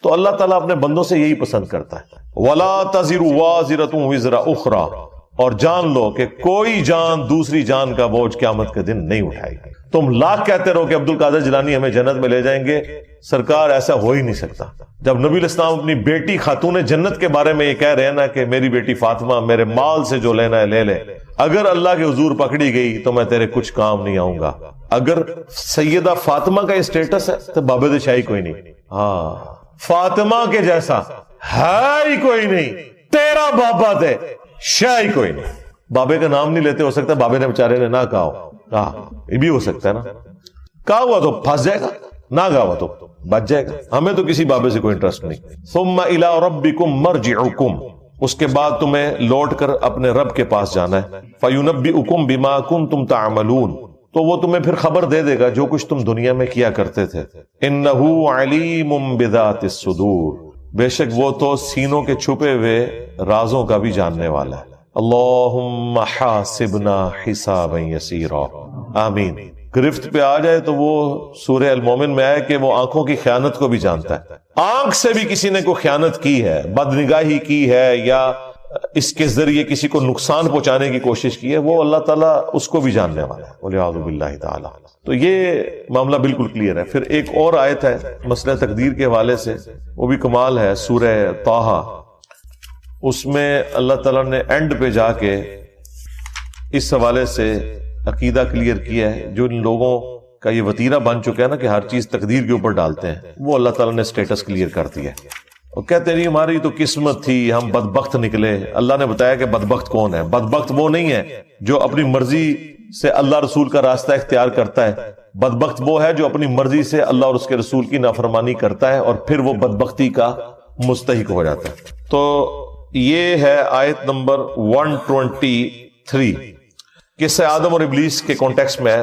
[SPEAKER 3] تو اللہ تعالیٰ اپنے بندوں سے یہی پسند کرتا ہے. وَلَا تَزِرُ وَازِرَةٌ وِزْرَ أُخْرَى، اور جان لو کہ کوئی جان دوسری جان کا بوجھ قیامت کے دن نہیں اٹھائے گی. تم لاکھ کہتے رہو کہ عبد القادر جیلانی ہمیں جنت میں لے جائیں گے، سرکار ایسا ہو ہی نہیں سکتا. جب نبی الاسلام اپنی بیٹی خاتون جنت کے بارے میں یہ کہہ رہے ہیں نا کہ میری بیٹی فاطمہ میرے مال سے جو لینا ہے لے لے، اگر اللہ کے حضور پکڑی گئی تو میں تیرے کچھ کام نہیں آؤں گا. اگر سیدہ فاطمہ کا اسٹیٹس ہے تو بابے شاہی کوئی نہیں. ہاں، فاطمہ کے جیسا ہے ہی کوئی نہیں، تیرا بابا تھے شاہی کوئی نہیں. بابے کا نام نہیں لیتے، ہو سکتا ہے بابے نے بیچارے نے نہ کہا ہو. یہ بھی ہو سکتا ہے نا، کہا ہوا تو پھنس جائے گا، نہ کہا ہوا تو بچ جائے گا. ہمیں تو کسی بابے سے کوئی انٹرسٹ نہیں. ثم الى ربکم مرجعکم، اس کے بعد تمہیں لوٹ کر اپنے رب کے پاس جانا ہے. فینبئکم بما کنتم تعملون، تو وہ تمہیں پھر خبر دے دے گا جو کچھ تم دنیا میں کیا کرتے تھے. انہ علیم بذات الصدور، بے شک وہ تو سینوں کے چھپے ہوئے رازوں کا بھی جاننے والا ہے. اللہم حاسبنا حسابا یسیرا، آمین. گرفت پہ آ جائے تو وہ سورہ المومن میں آئے کہ وہ آنکھوں کی خیانت کو بھی جانتا ہے. آنکھ سے بھی کسی نے کوئی خیانت کی ہے، بدنگاہی کی ہے، یا اس کے ذریعے کسی کو نقصان پہنچانے کی کوشش کی ہے، وہ اللہ تعالیٰ اس کو بھی جاننے والا ہے. والعیاذ باللہ تعالی. تو یہ معاملہ بالکل کلیئر ہے. پھر ایک اور آیت ہے مسئلہ تقدیر کے حوالے سے، وہ بھی کمال ہے، سورہ طٰہٰ. اس میں اللہ تعالیٰ نے اینڈ پہ جا کے اس حوالے سے عقیدہ کلیئر کیا ہے. جو ان لوگوں کا یہ وتیرہ بن چکا ہے نا کہ ہر چیز تقدیر کے اوپر ڈالتے ہیں، وہ اللہ تعالیٰ نے سٹیٹس کلیئر کر دیا ہے. اور کہتے نہیں ہماری تو قسمت تھی، ہم بدبخت نکلے. اللہ نے بتایا کہ بدبخت کون ہے. بدبخت وہ نہیں ہے جو اپنی مرضی سے اللہ رسول کا راستہ اختیار کرتا ہے. بدبخت وہ ہے جو اپنی مرضی سے اللہ اور اس کے رسول کی نافرمانی کرتا ہے اور پھر وہ بدبختی کا مستحق ہو جاتا ہے. تو یہ ہے آیت نمبر 123 قصہ آدم اور ابلیس کے کانٹیکسٹ میں.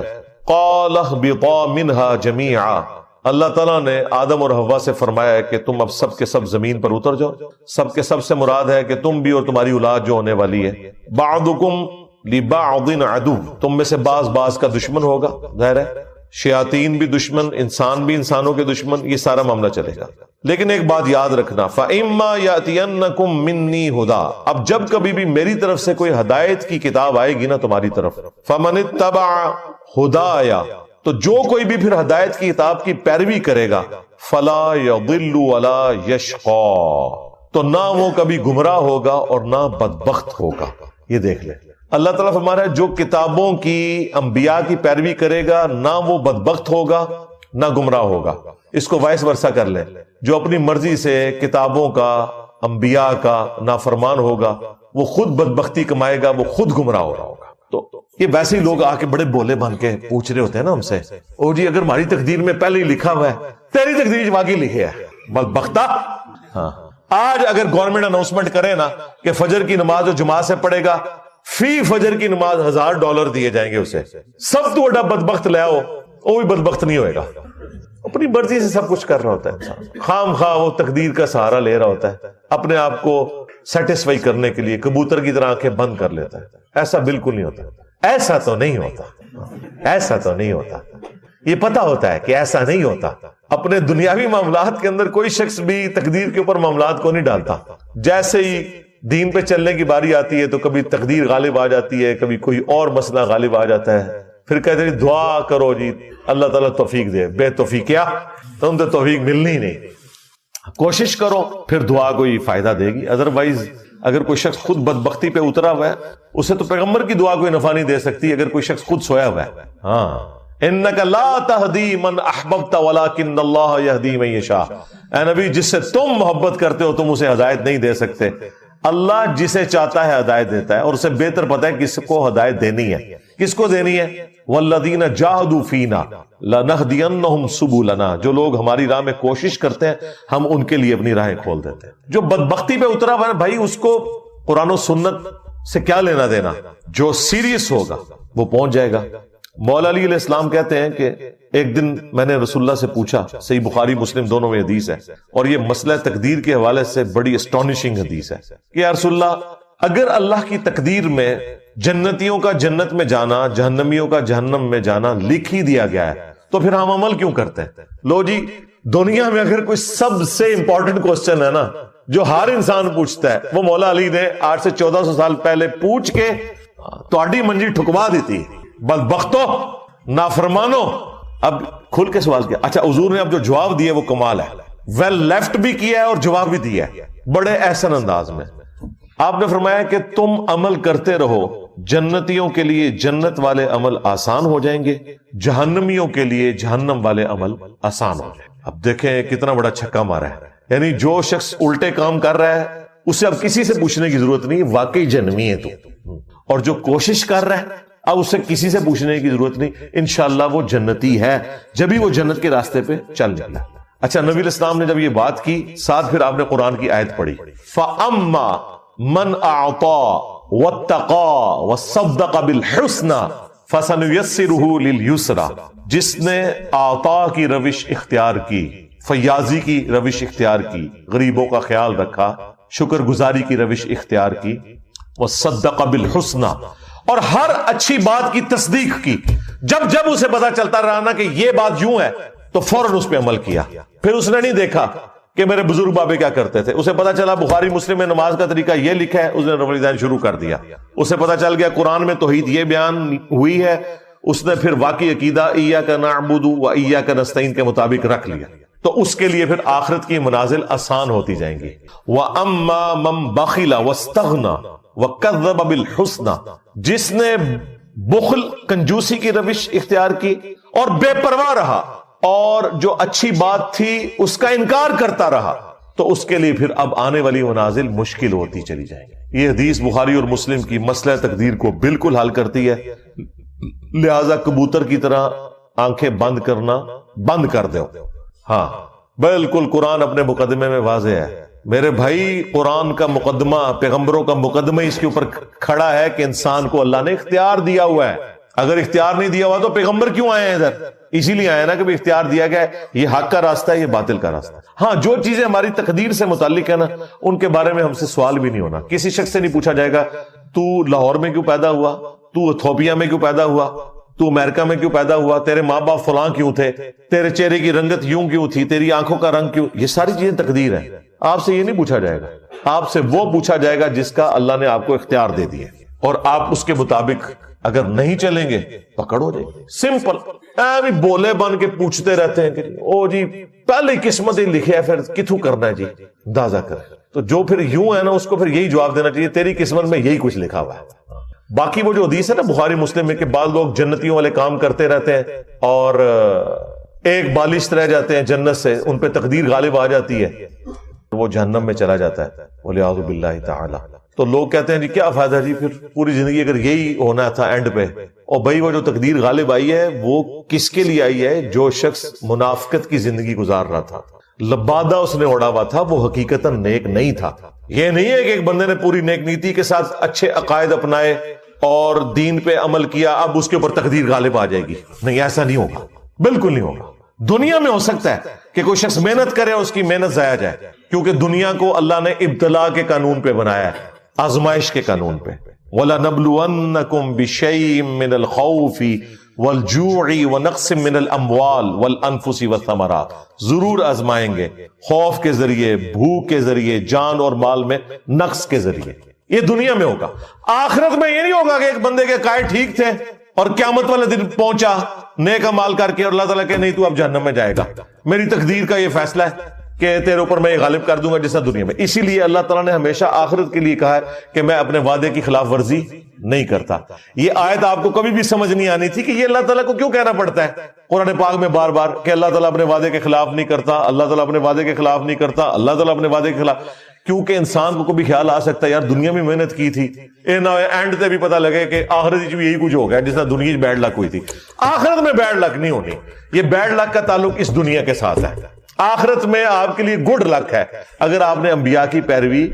[SPEAKER 3] قَالَ اهْبِطَا مِنْهَا جَمِيعًا، اللہ تعالیٰ نے آدم اور حوا سے فرمایا کہ تم اب سب کے سب زمین پر اتر جاؤ. سب کے سب سے مراد ہے کہ تم بھی اور تمہاری اولاد جو ہونے والی ہے. بَعْضُكُمْ لِبَعْضٍ عَدُوٌّ، تم میں سے بعض کا دشمن ہوگا. ظاہر ہے شیاطین بھی دشمن، انسان بھی انسانوں کے دشمن، یہ سارا معاملہ چلے گا. لیکن ایک بات یاد رکھنا، فَإِمَّا يَأْتِيَنَّكُم مِّنِّي هُدًى، اب جب کبھی بھی میری طرف سے کوئی ہدایت کی کتاب آئے گی نا تمہاری طرف، فَمَنِ اتَّبَعَ هُدَايَ، تو جو کوئی بھی پھر ہدایت کی کتاب کی پیروی کرے گا، فَلَا يَضِلُّ وَلَا يَشْقَى، تو نہ وہ کبھی گمراہ ہوگا اور نہ بدبخت ہوگا۔ یہ دیکھ لیں، اللہ تعالیٰ فرما رہا ہے جو کتابوں کی، انبیاء کی پیروی کرے گا نہ وہ بدبخت ہوگا نہ گمراہ ہوگا۔ اس کو وائس ورثہ کر لیں، جو اپنی مرضی سے کتابوں کا، انبیاء کا نافرمان ہوگا وہ خود بدبختی کمائے گا، وہ خود گمراہ ہو رہا ہوگا۔ تو یہ ویسے ہی لوگ آ کے بڑے بولے بن کے پوچھ رہے ہوتے ہیں نا ہم سے، او جی اگر ہماری تقدیر میں پہلے ہی لکھا ہوا ہے، تیری تقدیر واقعی لکھی ہے بدبختہ۔ ہاں، آج اگر گورنمنٹ اناؤنسمنٹ کرے نا کہ فجر کی نماز جو جماعت سے پڑھے گا، فی فجر کی نماز $1000 دیے جائیں گے اسے، سب تو بڑا بدبخت لے آؤ، وہ بھی بدبخت نہیں ہوئے گا۔ اپنی مرضی سے سب کچھ کر رہا ہوتا ہے انسان، خام خواہ وہ تقدیر کا سہارا لے رہا ہوتا ہے، اپنے آپ کو سیٹسفائی کرنے کے لیے کبوتر کی طرح آنکھیں بند کر لیتا ہے۔ ایسا بالکل نہیں ہوتا، ایسا تو نہیں ہوتا، ایسا تو نہیں ہوتا۔ یہ پتا ہوتا ہے کہ ایسا نہیں ہوتا۔ اپنے دنیاوی معاملات کے اندر کوئی شخص بھی تقدیر کے اوپر معاملات کو نہیں ڈالتا۔ جیسے ہی دین پہ چلنے کی باری آتی ہے تو کبھی تقدیر غالب آ جاتی ہے، کبھی کوئی اور مسئلہ غالب آ جاتا ہے، پھر کہتے ہیں دعا کرو جی اللہ تعالیٰ توفیق دے، بے توفیق کیا، تم تو توفیق ملنی ہی نہیں۔ کوشش کرو، پھر دعا کوئی فائدہ دے گی، ادروائز اگر کوئی شخص خود بدبختی پہ اترا ہوا ہے، اسے تو پیغمبر کی دعا کوئی نفع نہیں دے سکتی اگر کوئی شخص خود سویا ہوا ہے۔ ہاں، انک لا تہدی من احببت ولکن اللہ یہدی من یشاء، اے نبی جس سے تم محبت کرتے ہو تم اسے ہدایت نہیں دے سکتے، اللہ جسے چاہتا ہے ہدایت دیتا ہے، اور اسے بہتر پتہ ہے کس کو ہدایت دینی ہے، کس کو دینی ہے۔ والذین جاہدوا فینا لنہدینہم سبلنا، جو لوگ ہماری راہ میں کوشش کرتے ہیں ہم ان کے لیے اپنی راہیں کھول دیتے ہیں۔ جو بدبختی پہ اترا ہوا ہے بھائی، اس کو قرآن و سنت سے کیا لینا دینا، جو سیریس ہوگا وہ پہنچ جائے گا۔ مولا علی علیہ السلام کہتے ہیں کہ ایک دن میں نے رسول اللہ سے پوچھا، صحیح بخاری مسلم دونوں میں حدیث ہے، اور یہ مسئلہ تقدیر کے حوالے سے بڑی اسٹانشنگ حدیث ہے کہ یا رسول اللہ، اگر اللہ کی تقدیر میں جنتیوں کا جنت میں جانا، جہنمیوں کا جہنم میں جانا لکھ ہی دیا گیا ہے تو پھر ہم عمل کیوں کرتے ہیں؟ لو جی، دنیا میں اگر کوئی سب سے امپورٹنٹ کوسچن ہے نا جو ہر انسان پوچھتا ہے، وہ مولا علی نے 800 سے 1400 سال پہلے پوچھ کے تہاڈی منجی ٹھکوا دی تھی، بدبختو، نافرمانو۔ اب کھل کے سوال کیا، اچھا حضور نے اب جو جواب دیا وہ کمال ہے، ویل لیفٹ بھی کیا ہے اور جواب بھی دیا ہے بڑے احسن انداز میں۔ آپ نے فرمایا کہ تم عمل کرتے رہو، جنتیوں کے لیے جنت والے عمل آسان ہو جائیں گے، جہنمیوں کے لیے جہنم والے عمل آسان ہو جائیں گے۔ اب دیکھیں کتنا بڑا چھکا مارا ہے، یعنی جو شخص الٹے کام کر رہا ہے اسے اب کسی سے پوچھنے کی ضرورت نہیں، واقعی جہنمی ہے تو، اور جو کوشش کر رہا ہے اب اسے کسی سے پوچھنے کی ضرورت نہیں، انشاءاللہ وہ جنتی ہے جبھی وہ جنت کے راستے پہ چل نکلا۔ اچھا، نبی علیہ السلام نے جب یہ بات کی، ساتھ پھر آپ نے قرآن کی آیت پڑھی، فَأَمَّا من اعطى واتقى وصدق بالحسنى فسنيسره لليسرى، جس نے عطا کی روش اختیار کی، فیاضی کی روش اختیار کی، غریبوں کا خیال رکھا، شکر گزاری کی روش اختیار کی، وصدق بالحسنى، اور ہر اچھی بات کی تصدیق کی، جب جب اسے پتا چلتا رہا نا کہ یہ بات یوں ہے تو فوراً اس پہ عمل کیا۔ پھر اس نے نہیں دیکھا کہ میرے بزرگ بابے کیا کرتے تھے، اسے پتا چلا بخاری مسلم میں نماز کا طریقہ یہ لکھا ہے، اس نے رفع الیدین شروع کر دیا۔ اسے پتا چل گیا قرآن میں توحید یہ بیان ہوئی ہے، اس نے پھر واقعی عقیدہ ایاک نعبد و ایاک نستعین کے مطابق رکھ لیا، تو اس کے لیے پھر آخرت کی منازل آسان ہوتی جائیں گی۔ وَأَمَّا مَن بَخِلَ وَاسْتَغْنَى وَكَذَّبَ بِالْحُسْنَى، جس نے بخل کنجوسی کی روش اختیار کی اور بے پرواہ رہا اور جو اچھی بات تھی اس کا انکار کرتا رہا، تو اس کے لیے پھر اب آنے والی منازل مشکل ہوتی چلی جائیں گی۔ یہ حدیث بخاری اور مسلم کی مسئلہ تقدیر کو بالکل حل کرتی ہے، لہذا کبوتر کی طرح آنکھیں بند کرنا بند کر دو۔ ہاں بالکل، قرآن اپنے مقدمے میں واضح ہے میرے بھائی، قرآن کا مقدمہ، پیغمبروں کا مقدمہ اس کے اوپر کھڑا ہے کہ انسان کو اللہ نے اختیار دیا ہوا ہے۔ اگر اختیار نہیں دیا ہوا تو پیغمبر کیوں آئے ہیں ادھر؟ اسی لیے آئے نا کہ اختیار دیا گیا ہے، یہ حق کا راستہ ہے، یہ باطل کا راستہ ہے۔ ہاں، جو چیزیں ہماری تقدیر سے متعلق ہے نا ان کے بارے میں ہم سے سوال بھی نہیں ہونا، کسی شخص سے نہیں پوچھا جائے گا تو لاہور میں کیوں پیدا ہوا، تو ایتھوپیا میں کیوں پیدا ہوا، تو امریکہ میں کیوں پیدا ہوا, تیرے ماں باپ فلاں کیوں تھے, تیرے چہرے کی رنگت یوں کیوں تھی, تیری آنکھوں کا رنگ کیوں, یہ ساری چیزیں تقدیر ہے. آپ سے یہ نہیں پوچھا جائے گا, آپ سے وہ پوچھا جائے گا جس کا اللہ نے آپ کو اختیار دے دیا, اور آپ اس کے مطابق اگر نہیں چلیں گے پکڑ ہو جائے گی. سمپل. بولے بن کے پوچھتے رہتے ہیں کہ او جی پہلے قسمت ہی لکھے ہے, پھر کتوں کرنا ہے جی, اندازہ کرے. تو جو پھر یوں ہے نا, اس کو پھر یہی جواب دینا چاہیے, تیری قسمت میں یہی کچھ لکھا ہوا ہے. باقی وہ جو حدیث ہے نا بخاری مسلم میں کہ بعض لوگ جنتیوں والے کام کرتے رہتے ہیں اور ایک بالشت رہ جاتے ہیں جنت سے, ان پہ تقدیر غالب آ جاتی ہے, وہ جہنم میں چلا جاتا ہے والعیاذ باللہ تعالی. تو لوگ کہتے ہیں جی کیا فائدہ جی, پھر پوری زندگی اگر یہی ہونا تھا اینڈ پہ. اور بھائی وہ جو تقدیر غالب آئی ہے وہ کس کے لیے آئی ہے؟ جو شخص منافقت کی زندگی گزار رہا تھا, لبادہ اس نے اڑا ہوا تھا, وہ حقیقتاً نیک نہیں تھا. یہ نہیں ہے کہ ایک بندے نے پوری نیک نیتی کے ساتھ اچھے عقائد اپنائے اور دین پہ عمل کیا, اب اس کے اوپر تقدیر غالب آ جائے گی. نہیں, ایسا نہیں ہوگا, بالکل نہیں ہوگا. دنیا میں ہو سکتا ہے کہ کوئی شخص محنت کرے, اس کی محنت ضائع جائے, کیونکہ دنیا کو اللہ نے ابتلا کے قانون پہ بنایا ہے, آزمائش کے قانون پہ. وَلَنَبْلُوَنَّكُمْ بِشَيْءٍ مِّنَ الْخَوْفِ وَالْجُوعِ وَنَقْصٍ مِّنَ الْأَمْوَالِ وَالْأَنفُسِ وَالثَّمَرَاتِ. ضرور آزمائیں گے, خوف کے ذریعے, بھوک کے ذریعے, جان اور مال میں نقص کے ذریعے. یہ دنیا میں ہوگا. آخرت میں یہ نہیں ہوگا کہ ایک بندے کے عقائد ٹھیک تھے اور قیامت والے دن پہنچا نیک اعمال کر کے اور اللہ تعالیٰ کہ نہیں تو اب جہنم میں جائے گا, میری تقدیر کا یہ فیصلہ ہے کہ تیرے اوپر میں یہ غالب کر دوں گا جیسا دنیا میں. اسی لیے اللہ تعالیٰ نے ہمیشہ آخرت کے لیے کہا ہے کہ میں اپنے وعدے کی خلاف ورزی نہیں کرتا. یہ آیت آپ کو کبھی بھی سمجھ نہیں آنی تھی کہ یہ اللہ تعالیٰ کو کیوں کہنا پڑتا ہے قرآن پاک میں بار بار کہ اللہ تعالیٰ اپنے وعدے کے خلاف نہیں کرتا, اللہ تعالیٰ اپنے وعدے کے خلاف نہیں کرتا, اللہ تعالیٰ اپنے وعدے کے خلاف. کیونکہ انسان کو کبھی خیال آ سکتا ہے یار دنیا میں محنت کی تھی, اینڈ تے بھی پتہ لگے کہ آخرت میں یہی کچھ ہو گیا جس طرح دنیا میں بیڈ لک ہوئی تھی. آخرت میں بیڈ لک نہیں ہونی, یہ بیڈ لک کا تعلق اس دنیا کے ساتھ ہے. آخرت میں آپ کے لیے گڈ لک ہے اگر آپ نے انبیاء کی پیروی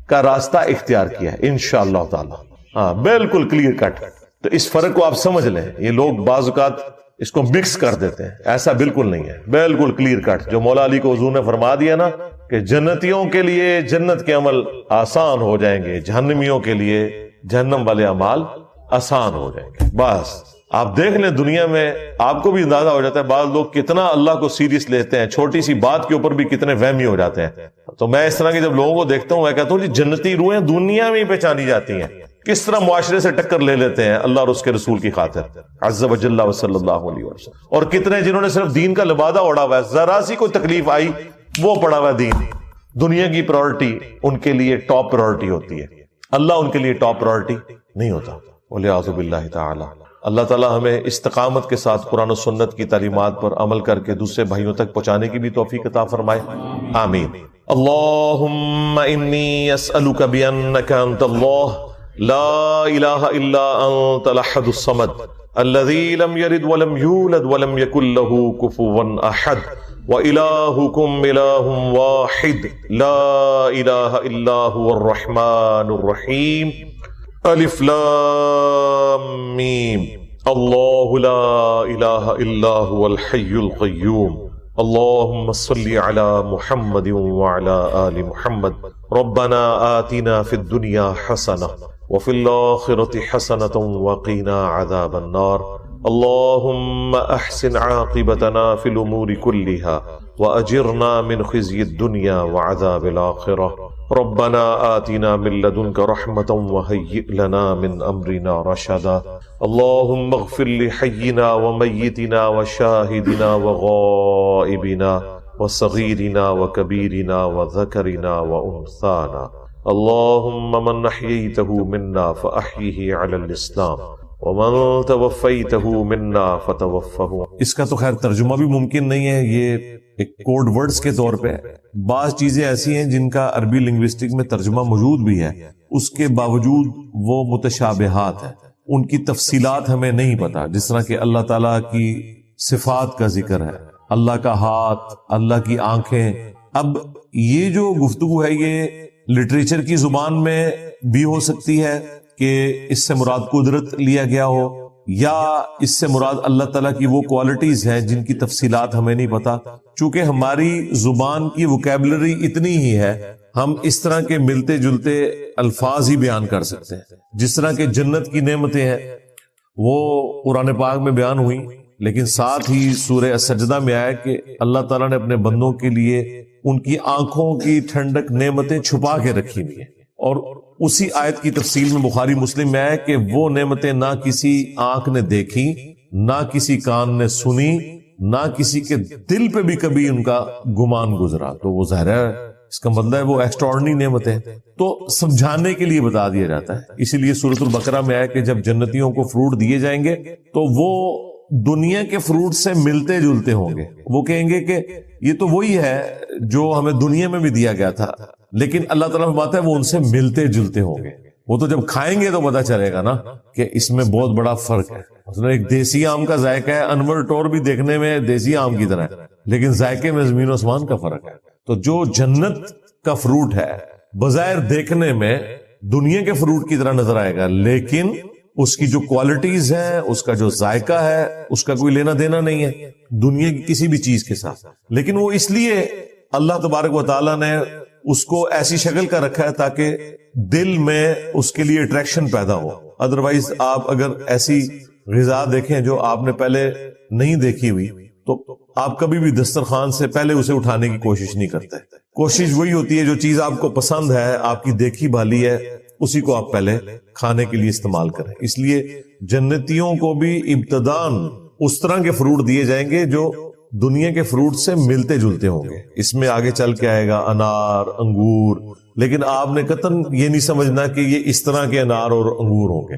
[SPEAKER 3] کا راستہ اختیار کیا ہے انشاءاللہ تعالی. ہاں بالکل کلیئر کٹ. تو اس فرق کو آپ سمجھ لیں. یہ لوگ بعض اوقات اس کو مکس کر دیتے ہیں, ایسا بالکل نہیں ہے, بالکل کلیئر کٹ. جو مولا علی کو حضور نے فرما دیا نا کہ جنتیوں کے لیے جنت کے عمل آسان ہو جائیں گے, جہنمیوں کے لیے جہنم والے اعمال آسان ہو جائیں گے. بس آپ دیکھ لیں دنیا میں آپ کو بھی اندازہ ہو جاتا ہے بعض لوگ کتنا اللہ کو سیریس لیتے ہیں, چھوٹی سی بات کے اوپر بھی کتنے وہمی ہو جاتے ہیں. تو میں اس طرح کے جب لوگوں کو دیکھتا ہوں میں کہتا ہوں جی جنتی روحیں دنیا میں ہی پہچانی جاتی ہیں, کس طرح معاشرے سے ٹکر لے لیتے ہیں اللہ اور اس کے رسول کی خاطر عز و جل و صلی اللہ علیہ وسلم. اور کتنے جنہوں نے صرف دین کا لبادہ اوڑا ہوا ہے, ذرا سی کوئی تکلیف آئی وہ پڑا ہوا ہے دین. دنیا کی پرائورٹی ان کے لیے ٹاپ پرائورٹی ہوتی ہے, اللہ ان کے لیے ٹاپ پرائورٹی نہیں ہوتا. والعیاذ باللہ تعالی. اللہ تعالی ہمیں استقامت کے ساتھ قرآن و سنت کی تعلیمات پر عمل کر کے دوسرے بھائیوں تک پہنچانے کی بھی توفیق عطا فرمائے, آمین. اللہم انی اسألک بانک انت اللہ لا الہ الا انت الاحد الصمد الذی لم یلد ولم یولد ولم یکن له کفوا احد وإلہکم الہ واحد لا الہ الا هو الرحمن الرحیم. الف لام میم. اللہ لا الہ الا هو الحی القیوم. اللہم صلی علی محمد وعلی آل محمد. ربنا آتنا فی الدنیا حسنہ وفی الآخرة حسنة وقنا عذاب النار. اللہم احسن عاقبتنا فی الامور كلها واجرنا من خزي الدنيا وعذاب الآخرة. ربنا آتنا من لدنك رحمة وهيئ لنا من أمرنا رشدا. اللهم اغفر لحينا وميتنا وشاهدنا وغائبنا وصغيرنا وكبيرنا وذكرنا وأنثانا. اللهم من أحييته منا فأحيه على الإسلام ومن توفيته منا فتوفه. اس کا تو خیر ترجمہ بھی ممکن نہیں ہے, یہ ایک کوڈ ورڈز کے طور پہ. بعض چیزیں ایسی ہیں جن کا عربی لنگوسٹک میں ترجمہ موجود بھی ہے, اس کے باوجود وہ متشابہات ہیں, ان کی تفصیلات ہمیں نہیں پتا. جس طرح کہ اللہ تعالیٰ کی صفات کا ذکر ہے, اللہ کا ہاتھ, اللہ کی آنکھیں. اب یہ جو گفتگو ہے یہ لٹریچر کی زبان میں بھی ہو سکتی ہے کہ اس سے مراد قدرت لیا گیا ہو, یا اس سے مراد اللہ تعالیٰ کی وہ کوالٹیز ہیں جن کی تفصیلات ہمیں نہیں پتا. چونکہ ہماری زبان کی ووکیبلری اتنی ہی ہے, ہم اس طرح کے ملتے جلتے الفاظ ہی بیان کر سکتے ہیں. جس طرح کہ جنت کی نعمتیں ہیں وہ قرآن پاک میں بیان ہوئی، لیکن ساتھ ہی سورہ السجدہ میں آیا کہ اللہ تعالیٰ نے اپنے بندوں کے لیے ان کی آنکھوں کی ٹھنڈک نعمتیں چھپا کے رکھی ہوئی ہیں، اور اسی آیت کی تفصیل میں بخاری مسلم میں آیا کہ وہ نعمتیں نہ کسی آنکھ نے دیکھی، نہ کسی کان نے سنی، نہ کسی کے دل پہ بھی کبھی ان کا گمان گزرا. تو وہ ظاہر ہے اس کا مطلب ہے وہ ایکسٹراڈنری نعمت ہے، تو سمجھانے کے لیے بتا دیا جاتا ہے. اسی لیے سورۃ البقرہ میں آیا کہ جب جنتیوں کو فروٹ دیے جائیں گے تو وہ دنیا کے فروٹ سے ملتے جلتے ہوں گے. وہ کہیں گے کہ یہ تو وہی ہے جو ہمیں دنیا میں بھی دیا گیا تھا، لیکن اللہ تعالیٰ فرماتا ہے وہ ان سے ملتے جلتے ہوں گے. وہ تو جب کھائیں گے تو پتا چلے گا نا کہ اس میں بہت بڑا فرق ہے. مثلا ایک دیسی آم کا ذائقہ ہے، انور ٹور بھی دیکھنے میں دیسی آم کی طرح ہے، لیکن ذائقے میں زمین و آسمان کا فرق ہے. تو جو جنت کا فروٹ ہے بظاہر دیکھنے میں دنیا کے فروٹ کی طرح نظر آئے گا، لیکن اس کی جو کوالٹیز ہیں، اس کا جو ذائقہ ہے، اس کا کوئی لینا دینا نہیں ہے دنیا کی کسی بھی چیز کے ساتھ. لیکن وہ اس لیے اللہ تبارک و تعالیٰ نے اس کو ایسی شکل کا رکھا ہے تاکہ دل میں اس کے لیے اٹریکشن پیدا ہو. ادروائز آپ اگر ایسی غذا دیکھیں جو آپ نے پہلے نہیں دیکھی ہوئی تو آپ کبھی بھی دسترخوان سے پہلے اسے اٹھانے کی کوشش نہیں کرتے. کوشش وہی ہوتی ہے جو چیز آپ کو پسند ہے، آپ کی دیکھی بھالی ہے، اسی کو آپ پہلے کھانے کے لیے استعمال کریں. اس لیے جنتیوں کو بھی ابتداً اس طرح کے فروٹ دیے جائیں گے جو دنیا کے فروٹ سے ملتے جلتے ہوں گے. اس میں آگے چل کے آئے گا انار، انگور، لیکن آپ نے قطعاً یہ نہیں سمجھنا کہ یہ اس طرح کے انار اور انگور ہوں گے.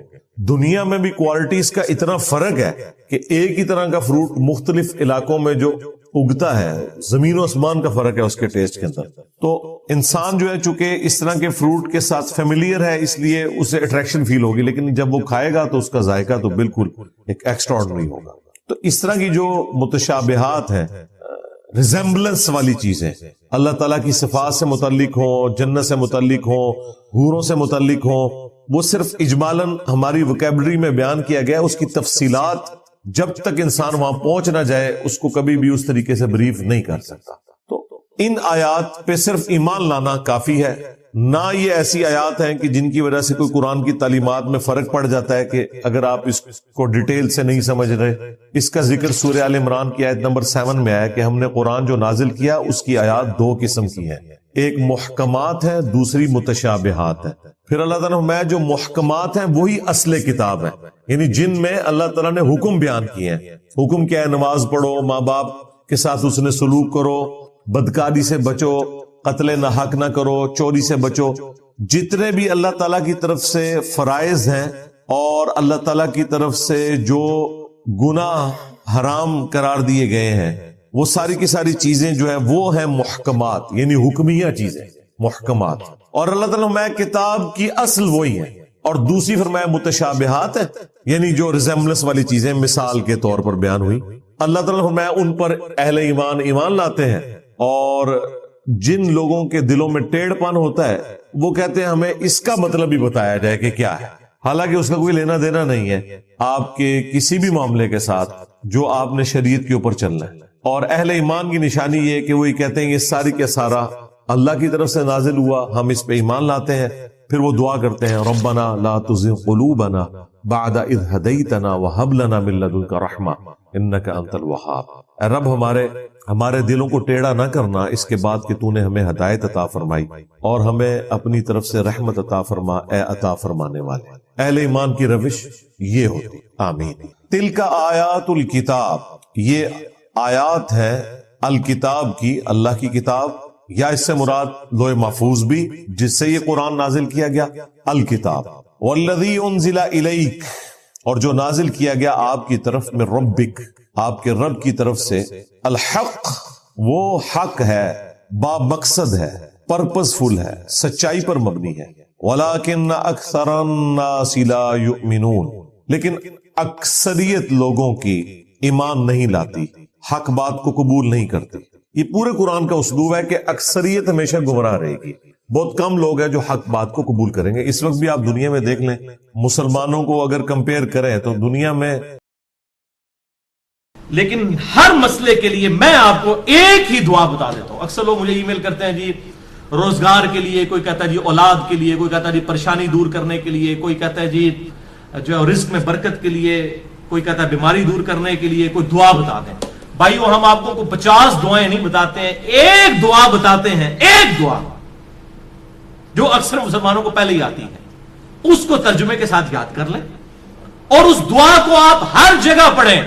[SPEAKER 3] دنیا میں بھی کوالٹیز کا اتنا فرق ہے کہ ایک ہی طرح کا فروٹ مختلف علاقوں میں جو اگتا ہے، زمین و آسمان کا فرق ہے اس کے ٹیسٹ کے اندر. تو انسان جو ہے چونکہ اس طرح کے فروٹ کے ساتھ فیملیئر ہے، اس لیے اسے اٹریکشن فیل ہوگی، لیکن جب وہ کھائے گا تو اس کا ذائقہ تو بالکل ایک ایکسٹراڈنری ہوگا. تو اس طرح کی جو متشابہات ہیں، ریزمبلنس والی چیزیں اللہ تعالیٰ کی صفات سے متعلق ہوں، جنت سے متعلق ہوں، حوروں سے متعلق ہوں، وہ صرف اجمالاً ہماری وکیبلری میں بیان کیا گیا. اس کی تفصیلات جب تک انسان وہاں پہنچ نہ جائے اس کو کبھی بھی اس طریقے سے بریف نہیں کر سکتا. تو ان آیات پہ صرف ایمان لانا کافی ہے. نہ یہ ایسی آیات ہیں کہ جن کی وجہ سے کوئی قرآن کی تعلیمات میں فرق پڑ جاتا ہے کہ اگر آپ اس کو ڈیٹیل سے نہیں سمجھ رہے. اس کا ذکر سورہ آل عمران کی آیت نمبر 7 میں آیا کہ ہم نے قرآن جو نازل کیا اس کی آیات 2 قسم کی ہیں، ایک محکمات ہے، دوسری متشابہات ہے. پھر اللہ تعالیٰ نے جو محکمات ہیں وہی اصل کتاب ہے، یعنی جن میں اللہ تعالیٰ نے حکم بیان کیے ہیں. حکم کیا ہے؟ نماز پڑھو، ماں باپ کے ساتھ اس نے سلوک کرو، بدکاری سے بچو، قتل نہ حق نہ کرو، چوری سے بچو. جتنے بھی اللہ تعالیٰ کی طرف سے فرائض ہیں اور اللہ تعالیٰ کی طرف سے جو گناہ حرام قرار دیے گئے ہیں، وہ ساری کی ساری چیزیں جو ہے وہ ہیں محکمات، یعنی حکمیہ چیزیں محکمات. اور اللہ تعالیٰ نے کتاب کی اصل وہی ہے. اور دوسری فرمایا متشابہات ہے، یعنی جو ریزمبلنس والی چیزیں مثال کے طور پر بیان ہوئی. اللہ تعالیٰ نے فرمایا ان پر اہل ایمان لاتے ہیں، اور جن لوگوں کے دلوں میں ٹیڑھ پن ہوتا ہے وہ کہتے ہیں ہمیں اس کا مطلب بھی بتایا جائے کہ کیا ہے، حالانکہ اس کا کوئی لینا دینا نہیں ہے آپ کے کسی بھی معاملے کے ساتھ جو آپ نے شریعت کے اوپر چلنا ہے. اور اہل ایمان کی نشانی یہ کہ وہی کہتے ہیں یہ ساری کا سارا اللہ کی طرف سے نازل ہوا، ہم اس پہ ایمان لاتے ہیں. پھر وہ دعا کرتے ہیں ربنا لا تزغ قلوبنا بعد اذ ہدیتنا وہب لنا من لدنک رحمہ انک انت الوہاب. اے رب ہمارے دلوں کو ٹیڑھا نہ کرنا اس کے بعد کہ تو نے ہمیں ہدایت عطا فرمائی، اور ہمیں اپنی طرف سے رحمت عطا فرما اے عطا فرمانے والے. اہل ایمان کی روش یہ ہوتی. آمین. تلک آیات الکتاب، یہ آیات ہے الکتاب کی، اللہ کی کتاب، یا اس سے مراد لوح محفوظ بھی جس سے یہ قرآن نازل کیا گیا. الکتاب والذی انزل الیک، اور جو نازل کیا گیا آپ کی طرف میں ربک، آپ کے رب کی طرف سے. الحق، وہ حق ہے، با مقصد ہے، پرپز فل ہے، سچائی پر مبنی ہے. ولیکن اکثر الناس لا یؤمنون، لیکن اکثریت لوگوں کی ایمان نہیں لاتی، حق بات کو قبول نہیں کرتی. یہ پورے قرآن کا اسلوب ہے کہ اکثریت ہمیشہ گمراہ رہے گی، بہت کم لوگ ہیں جو حق بات کو قبول کریں گے. اس وقت بھی آپ دنیا میں دیکھ لیں، مسلمانوں کو اگر کمپیئر کریں تو دنیا میں،
[SPEAKER 2] لیکن ہر مسئلے کے لیے میں آپ کو ایک ہی دعا بتا دیتا ہوں. اکثر لوگ مجھے ای میل کرتے ہیں جی روزگار کے لیے، کوئی کہتا ہے جی اولاد کے لیے، کوئی کہتا ہے جی پریشانی دور کرنے کے لیے، کوئی کہتا ہے جی جو ہے رزق میں برکت کے لیے، کوئی کہتا ہے بیماری دور کرنے کے لیے، کوئی دعا بتا دیں. بھائیو ہم آپ کو 50 دعائیں نہیں بتاتے ہیں، ایک دعا بتاتے ہیں، ایک دعا جو اکثر مسلمانوں کو پہلے ہی آتی ہے، اس کو ترجمے کے ساتھ یاد کر لیں اور اس دعا کو آپ ہر جگہ پڑھیں،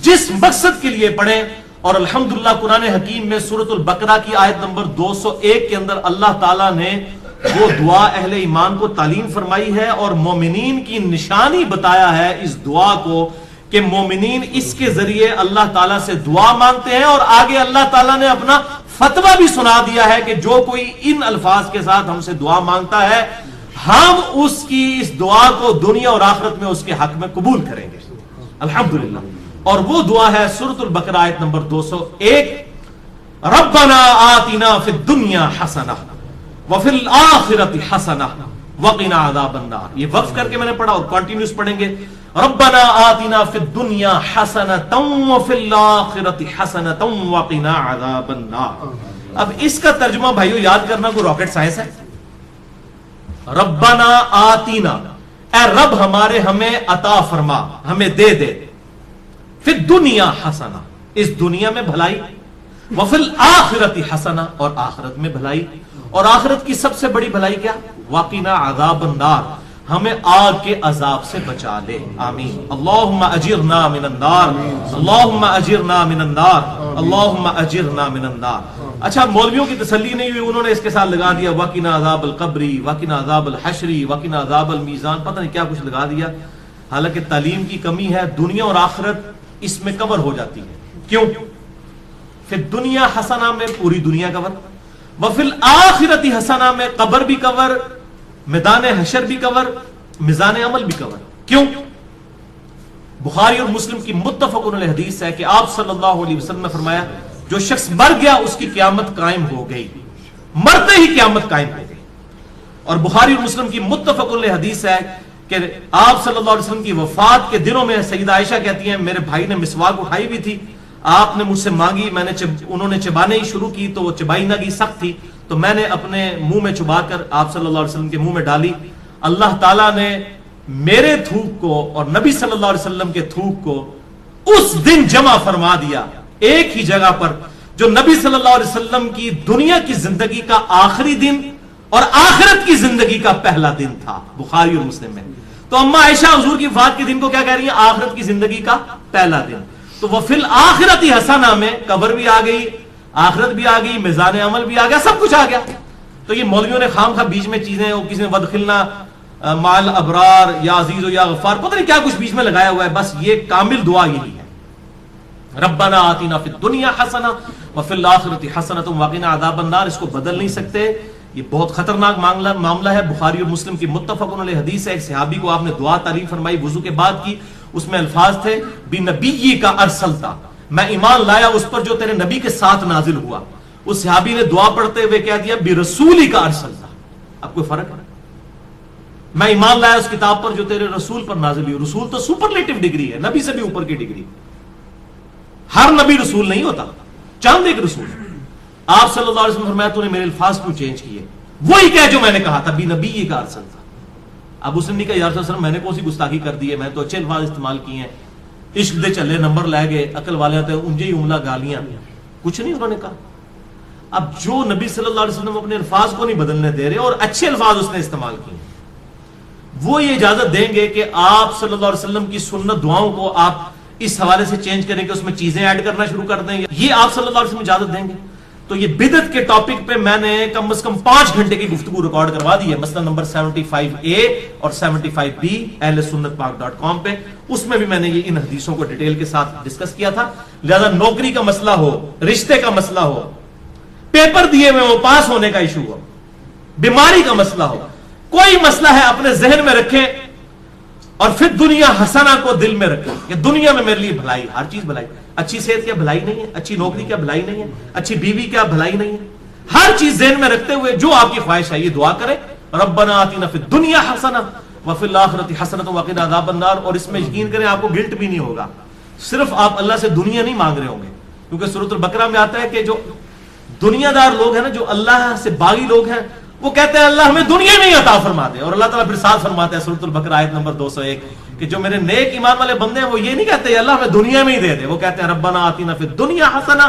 [SPEAKER 2] جس مقصد کے لیے پڑھیں. اور الحمدللہ قرآن حکیم میں سورۃ البقرہ کی آیت نمبر 201 کے اندر اللہ تعالیٰ نے وہ دعا اہل ایمان کو تعلیم فرمائی ہے اور مومنین کی نشانی بتایا ہے اس دعا کو کہ مومنین اس کے ذریعے اللہ تعالیٰ سے دعا مانگتے ہیں. اور آگے اللہ تعالیٰ نے اپنا فتویٰ بھی سنا دیا ہے کہ جو کوئی ان الفاظ کے ساتھ ہم سے دعا مانگتا ہے ہم اس کی اس دعا کو دنیا اور آخرت میں اس کے حق میں قبول کریں گے. الحمدللہ. اور وہ دعا ہے سورۃ البقرہ آیت نمبر 201، ربنا آتنا فی الدنیا حسنہ وفی الآخرۃ حسنہ وقنا عذاب النار. یہ وقف کر کے میں نے پڑھا اور کنٹینیوس پڑھیں گے. ربنا آتنا فی الدنیا حسنۃ وفی الآخرۃ حسنۃ وقنا عذاب النار. اب اس کا ترجمہ بھائیو یاد کرنا کوئی راکٹ سائنس ہے. ربنا آتینا، اے رب ہمارے ہمیں عطا فرما، ہمیں دے دے. فی الدنیا حسنہ، اس دنیا میں بھلائی. وفی الآخرۃ حسنہ، اور آخرت میں بھلائی. اور آخرت کی سب سے بڑی بھلائی کیا؟ وقنا عذاب النار، ہمیں آگ کے عذاب سے بچا لے. آمین. اللہم اجرنا من النار، اللہم اجرنا من النار، اللہم اجرنا من النار. اچھا مولویوں کی تسلی نہیں ہوئی، انہوں نے اس کے ساتھ لگا دیا وقنا عذاب القبری، وقنا عذاب الحشری، وقنا عذاب المیزان، پتہ نہیں کیا کچھ لگا دیا. حالانکہ تعلیم کی کمی ہے. دنیا اور آخرت اس میں کور ہو جاتی ہے. کیوں؟ پھر دنیا حسنہ میں پوری دنیا کور، وفی الآخرۃ حسنہ میں قبر بھی کور، میدان حشر بھی کور، میزان عمل بھی کور. کیوں؟ بخاری اور مسلم کی متفق علیہ حدیث ہے کہ آپ صلی اللہ علیہ وسلم نے فرمایا جو شخص مر گیا اس کی قیامت قائم ہو گئی، مرتے ہی قیامت قائم ہو گئی. اور بخاری اور مسلم کی متفق علیہ حدیث ہے کہ آپ صلی اللہ علیہ وسلم کی وفات کے دنوں میں سیدہ عائشہ کہتی ہیں میرے بھائی نے مسواک اٹھائی بھی تھی، آپ نے مجھ سے مانگی، میں نے انہوں نے چبانے ہی شروع کی تو وہ چبائی نہ گئی، سخت تھی، تو میں نے اپنے منہ میں چبا کر آپ صلی اللہ علیہ وسلم کے منہ میں ڈالی. اللہ تعالیٰ نے میرے تھوک کو اور نبی صلی اللہ علیہ وسلم کے تھوک کو اس دن جمع فرما دیا ایک ہی جگہ پر، جو نبی صلی اللہ علیہ وسلم کی دنیا کی زندگی کا آخری دن اور آخرت کی زندگی کا پہلا دن تھا. بخاری اور مسلم میں. تو اما عائشہ حضور کی وفات کے دن کو کیا کہہ رہی ہیں؟ آخرت کی زندگی کا پہلا دن. تو وہ فی الآخرۃ حسنہ میں قبر بھی آ گئی، آخرت بھی آ گئی، میزان عمل بھی آ گیا، سب کچھ آ گیا. تو یہ مولویوں نے خام خواہ بیچ میں چیزیں، کسی نے ودخلنا مال ابرار یا عزیز و یا غفار، پتہ نہیں کیا کچھ بیچ میں لگایا ہوا ہے. بس یہ کامل دعا یہی ہے، ربنا آتنا فی الدنیا حسنہ وفی الآخرۃ حسنۃ وقنا عذاب النار. اس کو بدل نہیں سکتے، یہ بہت خطرناک معاملہ ہے. بخاری اور مسلم کی متفق علیہ حدیث ہے. ایک صحابی کو آپ نے دعا تعلیم فرمائی وضو کے بعد کی، اس میں الفاظ تھے بنبی کا ارسلتا، میں ایمان لایا اس پر جو تیرے نبی کے ساتھ نازل ہوا. اس صحابی نے دعا پڑھتے ہوئے کہہ دیا برسولی کا ارسلتا. اب کوئی فرق ہے؟ میں ایمان لایا اس کتاب پر جو تیرے رسول پر نازل ہوئی. رسول تو سپرلیٹو ڈگری ہے، نبی سے بھی اوپر کی ڈگری. ہر نبی رسول نہیں ہوتا، چاند ایک رسول. آپ صلی اللہ علیہ وسلم فرمایا تو نے میرے الفاظ کیوں چینج کیے؟ وہی کہہ جو میں نے کہا تھا بنبی کا ارسلتا. اب اس نے کہا یا رسول اللہ میں نے کون سی گستاخی کر دی ہے، میں تو اچھے الفاظ استعمال کیے ہیں، عشق دے چلے نمبر لے گئے، عقل والے تھے انجے ہی عملہ گالیاں، کچھ نہیں انہوں نے کہا. اب جو نبی صلی اللہ علیہ وسلم اپنے الفاظ کو نہیں بدلنے دے رہے اور اچھے الفاظ اس نے استعمال کیے، وہ یہ اجازت دیں گے کہ آپ صلی اللہ علیہ وسلم کی سنت دعاؤں کو آپ اس حوالے سے چینج کریں کہ اس میں چیزیں ایڈ کرنا شروع کر دیں گے، یہ آپ صلی اللہ علیہ وسلم اجازت دیں گے؟ تو یہ بدعت کے ٹاپک پہ میں نے کم از کم 5 گھنٹے کی گفتگو ریکارڈ کروا دی ہے، مثلا نمبر 75A اور 75B اہل سنت پاک.com پہ. اس میں بھی میں نے یہ ان حدیثوں کو ڈیٹیل کے ساتھ ڈسکس کیا تھا. لہذا نوکری کا مسئلہ ہو، رشتے کا مسئلہ ہو، پیپر دیے میں ہو، پاس ہونے کا ایشو ہو، بیماری کا مسئلہ ہو، کوئی مسئلہ ہے اپنے ذہن میں رکھیں اور پھر دنیا حسنہ کو دل میں رکھیں کہ دنیا میں میرے لیے بھلائی، ہر چیز بھلائی. اچھی صحت کیا بھلائی نہیں ہے؟ اچھی نوکری کیا بھلائی نہیں ہے؟ اچھی بیوی کیا بھلائی نہیں ہے؟ ہر چیز ذہن میں رکھتے ہوئے جو آپ کی خواہش ہے یہ دعا کریں ربنا آتنا فی الدنیا حسنہ وفی الآخرۃ حسنۃ وقنا عذاب النار. اور اس میں یقین کریں آپ کو گلٹ بھی نہیں ہوگا. صرف آپ اللہ سے دنیا نہیں مانگ رہے ہوں گے، کیونکہ سورۃ البقرہ میں آتا ہے کہ جو دنیا دار لوگ ہیں نا، جو اللہ سے باغی لوگ ہیں، وہ کہتے ہیں اللہ ہمیں دنیا میں ہی عطا فرما دے. اور اللہ تعالیٰ پھر ساتھ فرماتے ہیں سورۃ البقرہ آیت نمبر 201 کہ جو میرے نیک ایمان والے بندے ہیں وہ یہ نہیں کہتے اللہ ہمیں دنیا میں ہی دے دے, وہ کہتے ہیں ربنا آتنا فی الدنیا حسنہ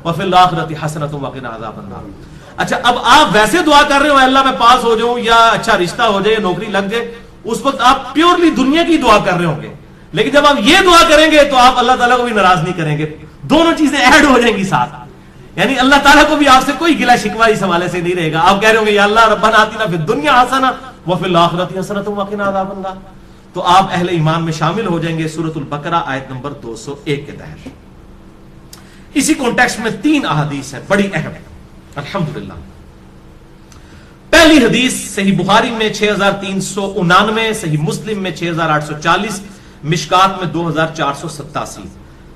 [SPEAKER 2] وفی الآخرۃ حسنۃ وقنا عذاب النار. اچھا اب آپ ویسے دعا کر رہے ہو اللہ میں پاس ہو جاؤں یا اچھا رشتہ ہو جائے, نوکری لگ جائے, اس وقت آپ پیورلی دنیا کی دعا کر رہے ہوں گے. لیکن جب آپ یہ دعا کریں گے تو آپ اللہ تعالیٰ کو بھی ناراض نہیں کریں گے, دونوں چیزیں ایڈ ہو جائیں گی ساتھ. یعنی اللہ تعالیٰ کو بھی آپ سے کوئی گلہ شکوہ اس حوالے سے نہیں رہے گا. آپ کہہ رہے ہوں گے یا اللہ ربنا آتنا فی الدنیا حسنہ وفی الآخرۃ حسنۃ وقنا عذاب النار, تو آپ اہل ایمان میں شامل ہو جائیں گے سورۃ البقرہ آیت نمبر 201 کے تحت. اسی کانٹیکسٹ میں 3 احادیث ہیں بڑی اہم الحمدللہ. پہلی حدیث صحیح بخاری میں 6399, صحیح مسلم میں 6840, مشکات میں 2487.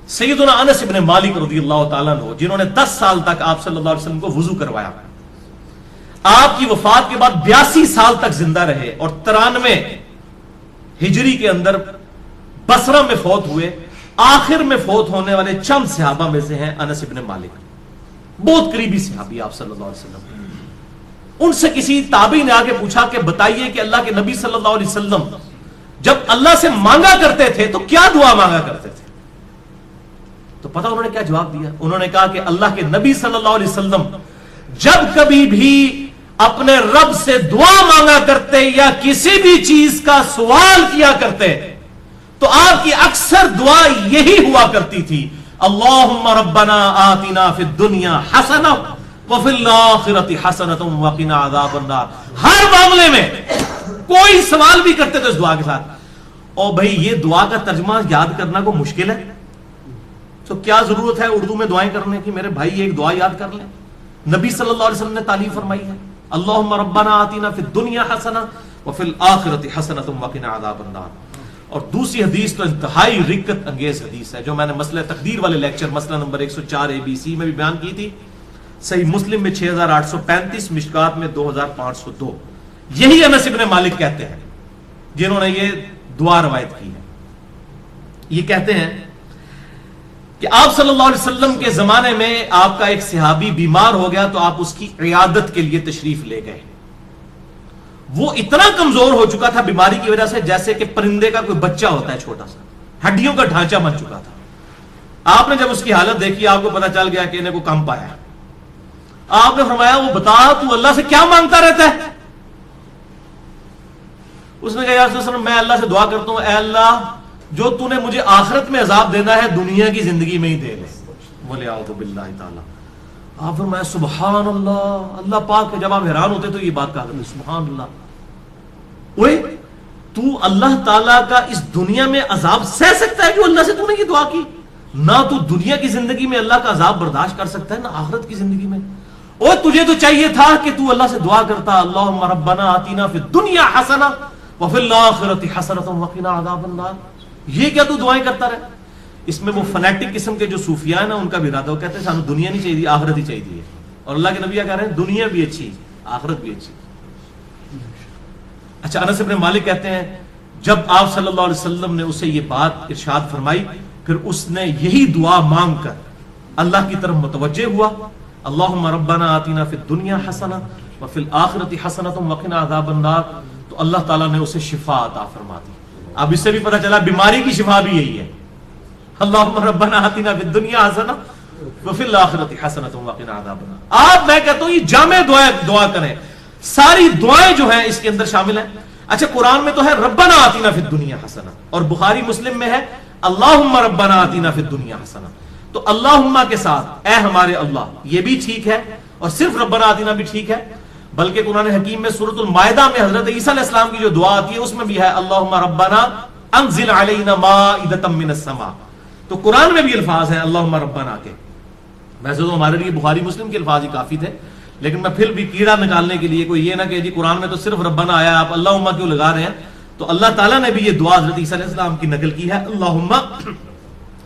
[SPEAKER 2] سیدنا انس ابن مالک رضی اللہ تعالیٰ عنہ جنہوں نے 10 سال تک آپ صلی اللہ علیہ وسلم کو وضو کروایا, آپ کی وفات کے بعد 82 سال تک زندہ رہے اور 93 ہجری کے اندر بصرہ میں فوت ہوئے. آخر میں فوت ہونے والے چند صحابہ میں سے ہیں انس ابن مالک, بہت قریبی صحابی آپ صلی اللہ علیہ وسلم. ان سے کسی تابعی نے آگے پوچھا کہ بتائیے کہ اللہ کے نبی صلی اللہ علیہ وسلم جب اللہ سے مانگا کرتے تھے تو کیا دعا مانگا کرتے تھے؟ تو پتہ انہوں نے کیا جواب دیا؟ انہوں نے کہا کہ اللہ کے نبی صلی اللہ علیہ وسلم جب کبھی بھی اپنے رب سے دعا مانگا کرتے یا کسی بھی چیز کا سوال کیا کرتے تو آپ کی اکثر دعا یہی ہوا کرتی تھی, اللہم ربنا آتنا فی الدنیا حسنہ وفی الآخرۃ حسنۃ وقنا عذاب النار. ہر معاملے میں کوئی سوال بھی کرتے تو اس دعا کے ساتھ. اور بھائی یہ دعا کا ترجمہ یاد کرنا کو مشکل ہے تو کیا ضرورت ہے اردو میں دعائیں کرنے کی؟ میرے بھائی ایک دعا یاد کر لیں, نبی صلی اللہ علیہ وسلم نے تعلیم فرمائی ہے, اللہم ربنا آتنا فی الدنیا حسنہ وفی الآخرۃ حسنۃ وقنا عذاب النار. اور دوسری حدیث تو انتہائی رکت انگیز حدیث ہے جو میں نے مسئلہ تقدیر والے لیکچر مسئلہ نمبر 104 ABC میں بھی بیان کی تھی. صحیح مسلم میں 6835, مشکات میں 2502. یہی انس ابن مالک کہتے ہیں جنہوں نے یہ دعا روایت کی ہے. یہ کہتے ہیں کہ آپ صلی اللہ علیہ وسلم کے زمانے میں آپ کا ایک صحابی بیمار ہو گیا تو آپ اس کی عیادت کے لیے تشریف لے گئے. وہ اتنا کمزور ہو چکا تھا بیماری کی وجہ سے جیسے کہ پرندے کا کوئی بچہ ہوتا ہے چھوٹا سا, ہڈیوں کا ڈھانچہ بن چکا تھا. آپ نے جب اس کی حالت دیکھی آپ کو پتا چل گیا کہ انہیں کو کم پایا. آپ نے فرمایا وہ بتا تو اللہ سے کیا مانگتا رہتا ہے؟ اس نے کہا یا رسول اللہ میں اللہ سے دعا کرتا ہوں اے اللہ جو تو نے مجھے آخرت میں عذاب دینا ہے دنیا کی زندگی میں ہی دے لے. بولے اعوذ باللہ تعالی. آپ فرمایا سبحان اللہ, اللہ پاک. جب آپ حیران ہوتے تو یہ بات کہا کرتے سبحان اللہ. اوے تو اللہ تعالیٰ کا اس دنیا میں عذاب سہ سکتا ہے جو اللہ سے تو نے یہ دعا کی؟ نہ تو دنیا کی زندگی میں اللہ کا عذاب برداشت کر سکتا ہے نہ آخرت کی زندگی میں. اور تجھے تو چاہیے تھا کہ تو اللہ سے دعا کرتا اللہم ربنا آتنا فی الدنیا حسنہ وفی الآخرۃ حسنۃ وقنا عذاب النار. یہ کیا تو دعائیں کرتا رہے؟ اس میں وہ فنیٹک قسم کے جو صوفیاء ہیں نا ان کا بھی ارادہ, وہ کہتے ہیں سانو دنیا نہیں چاہیے آخرت ہی چاہیے. اور اللہ کے نبی کہہ رہے ہیں دنیا بھی اچھی آخرت بھی اچھی. اچھا انس ابن مالک کہتے ہیں جب آپ صلی اللہ علیہ وسلم نے اسے یہ بات ارشاد فرمائی پھر اس نے یہی دعا مانگ کر اللہ کی طرف متوجہ ہوا, اللہم ربنا آتنا فی الدنیا حسنہ وفی الآخرۃ حسنۃ وقنا عذاب النار. تو اللہ تعالیٰ نے اسے شفا عطا فرما دی. اب اس سے بھی پتہ چلا بیماری کی شفا بھی یہی ہے, اللہم ربنا آتنا فی الدنیا حسنہ وفی الآخرۃ حسنۃ وقنا عذاب النار. آپ میں کہتا ہوں یہ جامع دعا کریں, ساری دعائیں جو ہیں اس کے اندر شامل ہیں. اچھا قرآن میں تو ہے ربنا آتنا فی الدنیا حسنہ اور بخاری مسلم میں ہے اللہم ربنا آتنا فی الدنیا حسنہ. تو اللہم کے ساتھ اے ہمارے اللہ یہ بھی ٹھیک ہے اور صرف ربنا آتنا بھی ٹھیک ہے, بلکہ قرآن حکیم میں سورۃ المائدہ میں حضرت عیسیٰ علیہ السلام کی جو دعا آتی ہے اس میں بھی ہے اللہم ربنا انزل علینا مائدۃ من السماء. تو قرآن میں بھی الفاظ ہیں اللہم ربنا کے. ویسے تو ہمارے لیے بخاری مسلم کے الفاظ ہی کافی تھے, لیکن میں پھر بھی کیڑا نکالنے کے لیے کوئی یہ نہ کہ جی قرآن میں تو صرف ربنا آیا آپ اللہم کیوں لگا رہے ہیں. تو اللہ تعالیٰ نے بھی یہ دعا حضرت عیسیٰ علیہ السلام کی نقل کی ہے اللہم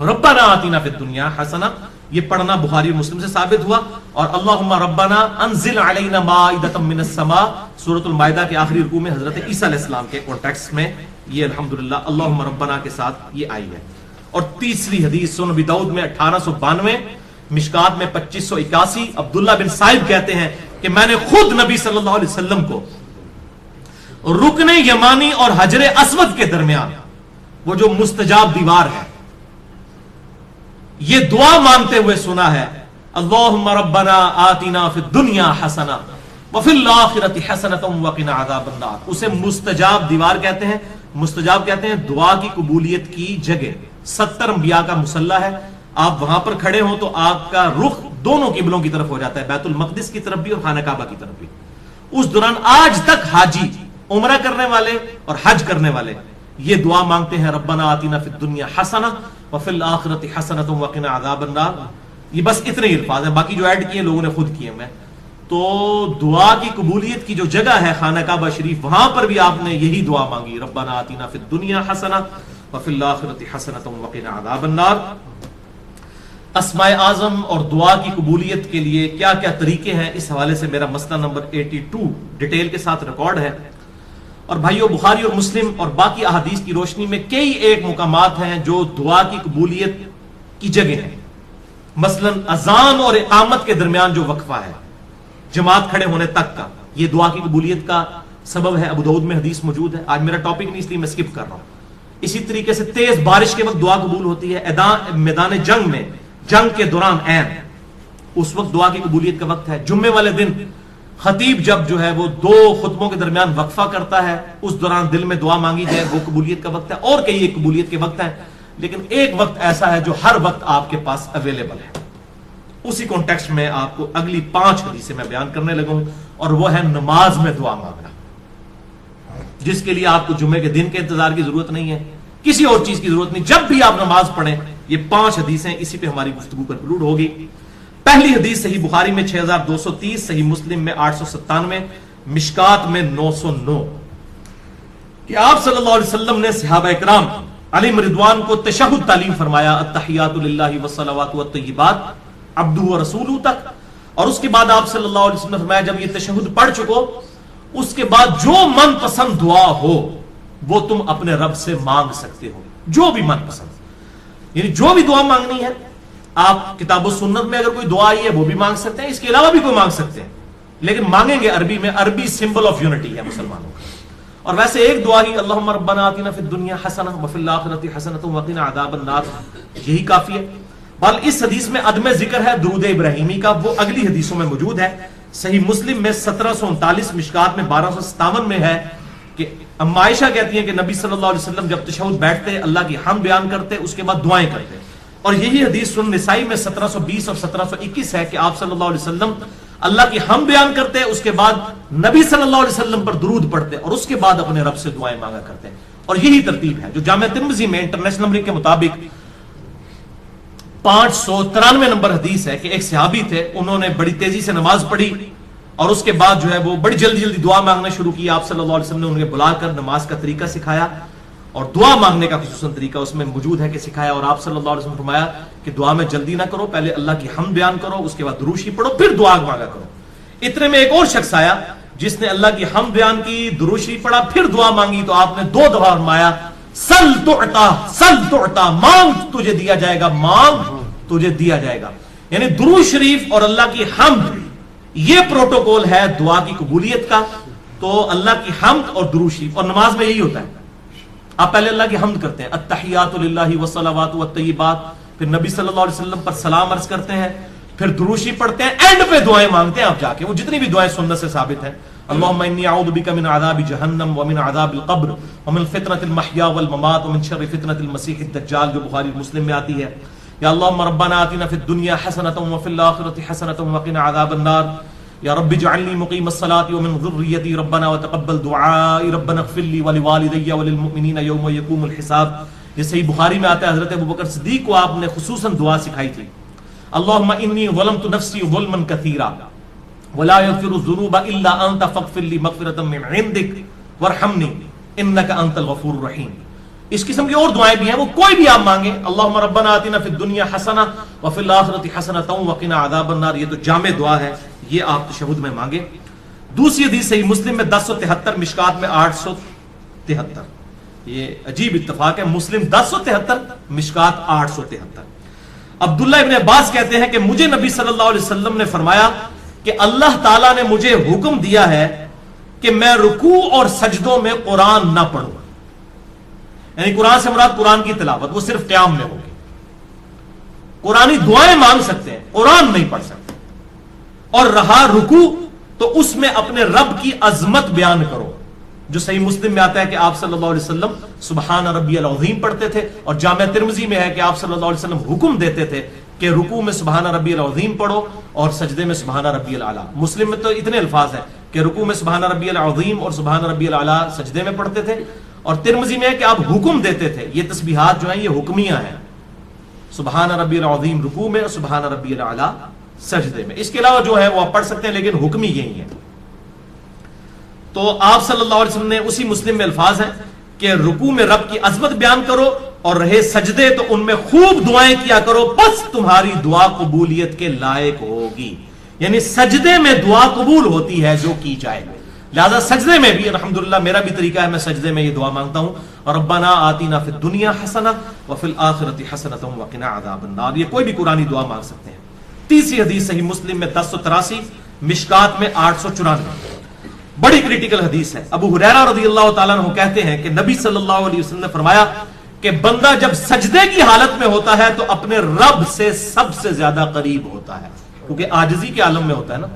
[SPEAKER 2] ربنا آتنا فی الدنیا حسنہ. یہ پڑھنا بخاری مسلم سے ثابت ہوا. اور اللہم ربنا انزل علینا مائدۃ من السماء سورۃ المائدہ کے آخری رکوع میں حضرت عیسیٰ علیہ السلام کے کانٹیکسٹ میں یہ الحمدللہ اللہم ربنا کے ساتھ یہ آئی ہے. اور تیسری حدیث سنن ابی داؤد میں 1892, مشکات میں 2581, عبداللہ بن صائب کہتے ہیں کہ میں نے خود نبی صلی اللہ علیہ وسلم کو رکن یمانی اور حجر اسود کے درمیان وہ جو مستجاب دیوار ہے یہ دعا مانگتے ہوئے سنا ہے، اللہم ربنا آتنا فی الدنیا حسنہ وفی الآخرۃ حسنۃ وقنا عذاب النار۔ اسے مستجاب دیوار کہتے ہیں۔ مستجاب کہتے ہیں دعا کی قبولیت کی جگہ۔ 70 انبیاء کا مصلی ہے، آپ وہاں پر کھڑے ہوں تو آپ کا رخ دونوں قبلوں کی طرف ہو جاتا ہے، بیت المقدس کی طرف بھی اور خانہ کعبہ کی طرف بھی۔ اس دوران آج تک حاجی، عمرہ کرنے والے اور حج کرنے والے یہ دعا مانگتے ہیں، ربنا آتنا فی الدنیا حسنہ وفی الآخرۃ حسنۃ وقنا عذاب النار۔ یہ بس اتنے ہی الفاظ ہیں، باقی جو ایڈ کیے لوگوں نے خود کیے۔ میں تو دعا کی قبولیت کی جو جگہ ہے خانہ کعبہ شریف، وہاں پر بھی آپ نے یہی دعا مانگی، ربنا آتنا فی الدنیا حسنہ وفی الآخرۃ حسنۃ وقنا عذاب النار۔ اسماء اعظم اور دعا کی قبولیت کے لیے کیا کیا طریقے ہیں، اس حوالے سے میرا مسئلہ نمبر 82 ڈیٹیل کے ساتھ ریکارڈ ہے۔ اور بھائیو، بخاری اور مسلم اور باقی احادیث کی روشنی میں کئی ایک مقامات ہیں جو دعا کی قبولیت کی جگہ ہیں۔ مثلا اذان اور اقامت کے درمیان جو وقفہ ہے جماعت کھڑے ہونے تک کا، یہ دعا کی قبولیت کا سبب ہے۔ ابو داؤد میں حدیث موجود ہے، آج میرا ٹاپک نہیں اس لیے میں سکپ کر رہا ہوں۔ اسی طریقے سے تیز بارش کے وقت دعا قبول ہوتی ہے، میدان جنگ میں، جنگ کے دوران اس وقت دعا کی قبولیت کا وقت ہے۔ جمعے والے دن خطیب جب جو ہے وہ 2 خطبوں کے درمیان وقفہ کرتا ہے، اس دوران دل میں دعا مانگی جائے، وہ قبولیت کا وقت ہے۔ اور کئی ایک قبولیت کے وقت ہیں، لیکن ایک وقت ایسا ہے جو ہر وقت آپ کے پاس اویلیبل ہے۔ اسی کانٹیکسٹ میں آپ کو اگلی 5 حدیثیں میں بیان کرنے لگا ہوں، اور وہ ہے نماز میں دعا مانگنا، جس کے لیے آپ کو جمعے کے دن کے انتظار کی ضرورت نہیں ہے، کسی اور چیز کی ضرورت نہیں۔ جب بھی آپ نماز پڑھیں، یہ 5 حدیثیں اسی پہ ہماری گفتگو کنکلوڈ ہوگی۔ پہلی حدیث صحیح بخاری میں 6230، صحیح مسلم میں 897، مشکات میں 909، کہ آپ صلی اللہ علیہ وسلم نے صحابہ اکرام علیہم رضوان کو تشہد تعلیم فرمایا، التحیات للہ والصلوات والطیبات عبدہ ورسولہ تک، اور اس کے بعد آپ صلی اللہ علیہ وسلم نے فرمایا جب یہ تشہد پڑھ چکو، اس کے بعد جو من پسند دعا ہو وہ تم اپنے رب سے مانگ سکتے ہو، جو بھی من پسند، یعنی جو بھی دعا مانگنی ہے آپ کتاب و سنت میں اگر کوئی دعا آئی ہے وہ بھی مانگ سکتے ہیں، اس کے علاوہ بھی کوئی مانگ سکتے ہیں، لیکن مانگیں گے عربی میں۔ عربی سمبل آف یونٹی ہے مسلمانوں کا۔ اور ویسے ایک دعا ہی اللہم ربنا آتنا فی الدنیا حسنہ وفی الآخرۃ حسنۃ وقنا عذاب النار، یہی کافی ہے۔ بل اس حدیث میں عدم ذکر ہے درود ابراہیمی کا، وہ اگلی حدیثوں میں موجود ہے۔ صحیح مسلم میں 1739، مشکات میں 1257 میں ہے کہ اما عائشہ کہتی ہیں کہ نبی صلی اللہ علیہ وسلم جب تشہد بیٹھتے اللہ کی حمد بیان کرتے، اس کے بعد دعائیں کرتے، اور یہی حدیث سنن نسائی میں 1720 اور 1721 ہے کہ آپ صلی اللہ علیہ وسلم اللہ کی حمد بیان کرتے، اس کے بعد نبی صلی اللہ علیہ وسلم پر درود پڑھتے، اور اس کے بعد اپنے رب سے دعائیں مانگا کرتے۔ اور یہی ترتیب ہے جو جامع ترمذی میں انٹرنیشنل نمبر کے مطابق 593 نمبر حدیث ہے کہ ایک صحابی تھے، انہوں نے بڑی تیزی سے نماز پڑھی اور اس کے بعد جو ہے وہ بڑی جلدی جلدی دعا مانگنا شروع کی۔ آپ صلی اللہ علیہ وسلم نے انہیں بلا کر نماز کا طریقہ سکھایا، اور دعا مانگنے کا خصوصاً طریقہ اس میں موجود ہے کہ سکھایا، اور آپ صلی اللہ علیہ وسلم نے فرمایا کہ دعا میں جلدی نہ کرو، پہلے اللہ کی حمد بیان کرو، اس کے بعد درود شریف پڑھو، پھر دعا مانگا کرو۔ اتنے میں ایک اور شخص آیا جس نے اللہ کی حمد بیان کی، درود شریف پڑھا، پھر دعا مانگی، تو آپ نے 2 دفعہ فرمایا سل تعطا، سل تعطا، مانگ تجھے دیا جائے گا، مانگ تجھے دیا جائے گا۔ یعنی درود شریف اور اللہ کی حمد یہ پروٹوکول ہے دعا کی قبولیت کا۔ تو اللہ کی حمد اور درود شریف، اور نماز میں یہی ہوتا ہے، آپ پہلے اللہ کی حمد کرتے ہیں، التحیات للہ والصلوات والطیبات، پھر نبی صلی اللہ علیہ وسلم پر سلام عرض کرتے ہیں، پھر درود شریف پڑھتے ہیں، اینڈ پہ دعائیں مانگتے ہیں آپ جا کے، وہ جتنی بھی دعائیں سنت سے ثابت ہیں، اللہم انی اعوذ بک من عذاب جہنم ومن عذاب القبر ومن فتنة المحیا والممات ومن شر فتنة المسیح الدجال، جو بخاری مسلم میں آتی ہے، یا اللہم ربنا آتنا فی الدنیا حسنۃ وفی الآخرۃ حسنۃ وقنا عذاب النار، یا رب اجعلنی مقیم الصلاۃ ومن ذریتی ربنا وتقبل دعائی ربنا اغفر لی ولوالدی وللمؤمنین یوم یقوم الحساب۔ یہ صحیح بخاری میں آتا ہے، حضرت ابوبکر صدیق کو آپ نے خصوصاً دعا سکھائی تھی، اللہم انی ظلمت نفسی ظلما کثیرا ولا یغفر الذنوب الا انت فاغفر لی مغفرۃ من عندک وارحمنی انک انت الغفور الرحیم۔ اس قسم کی اور دعائیں بھی ہیں، وہ کوئی بھی آپ مانگیں، اللہم ربنا آتنا فی الدنیا حسنہ وفی الآخرۃ حسنۃ وقنا عذاب النار، یہ تو جامع دعا ہے، یہ آپ تشہد میں مانگیں۔ دوسری حدیث صحیح مسلم میں 1073، مشکات میں 873، یہ عجیب اتفاق ہے، مسلم 1073، مشکات 873۔ عبداللہ ابن عباس کہتے ہیں کہ مجھے نبی صلی اللہ علیہ وسلم نے فرمایا کہ اللہ تعالیٰ نے مجھے حکم دیا ہے کہ میں رکوع اور سجدوں میں قرآن نہ پڑھوں. یعنی قرآن سے مراد قرآن کی تلاوت وہ صرف قیام میں ہوگی. قرآنی دعائیں مانگ سکتے ہیں, قرآن نہیں پڑھ سکتے. اور رہا رکوع تو اس میں اپنے رب کی عظمت بیان کرو, جو صحیح مسلم میں آتا ہے کہ آپ صلی اللہ علیہ وسلم سبحان ربی العظیم پڑھتے تھے, اور جامع ترمذی میں ہے کہ آپ صلی اللہ علیہ وسلم حکم دیتے تھے کہ رکوع میں سبحان ربی العظیم پڑھو اور سجدے میں سبحان ربی الاعلیٰ. مسلم میں تو اتنے الفاظ ہیں کہ رکوع میں سبحان ربی العظیم اور سبحان ربی الاعلیٰ سجدے میں پڑھتے تھے, اور ترمذی میں ہے کہ آپ حکم دیتے تھے. یہ تسبیحات جو ہیں یہ حکمیہ ہیں, سبحان ربی العظیم رکوع میں اور سبحان ربی الاعلیٰ سجدے میں. اس کے علاوہ جو ہے وہ آپ پڑھ سکتے ہیں, لیکن حکمی یہی ہے. تو آپ صلی اللہ علیہ وسلم نے اسی مسلم میں الفاظ ہیں کہ رکوع میں رب کی عظمت بیان کرو, اور رہے سجدے تو ان میں خوب دعائیں کیا کرو, بس تمہاری دعا قبولیت کے لائق ہوگی. یعنی سجدے میں دعا قبول ہوتی ہے جو کی جائے. لہذا سجدے میں بھی الحمدللہ میرا بھی طریقہ ہے, میں سجدے میں یہ دعا مانگتا ہوں, ربنا آتینا فی الدنیا حسنہ وفی الآخرۃ حسنۃ وقنا عذاب النار. یہ کوئی بھی قرآنی دعا مانگ سکتے ہیں. تیسری حدیث صحیح مسلم میں 1083, مشکات میں 894, بڑی کریٹیکل حدیث ہے. ابو ہریرہ رضی اللہ تعالیٰ عنہ کہتے ہیں کہ نبی صلی اللہ علیہ وسلم نے فرمایا کہ بندہ جب سجدے کی حالت میں ہوتا ہے تو اپنے رب سے سب سے زیادہ قریب ہوتا ہے, کیونکہ عاجزی کے عالم میں ہوتا ہے نا.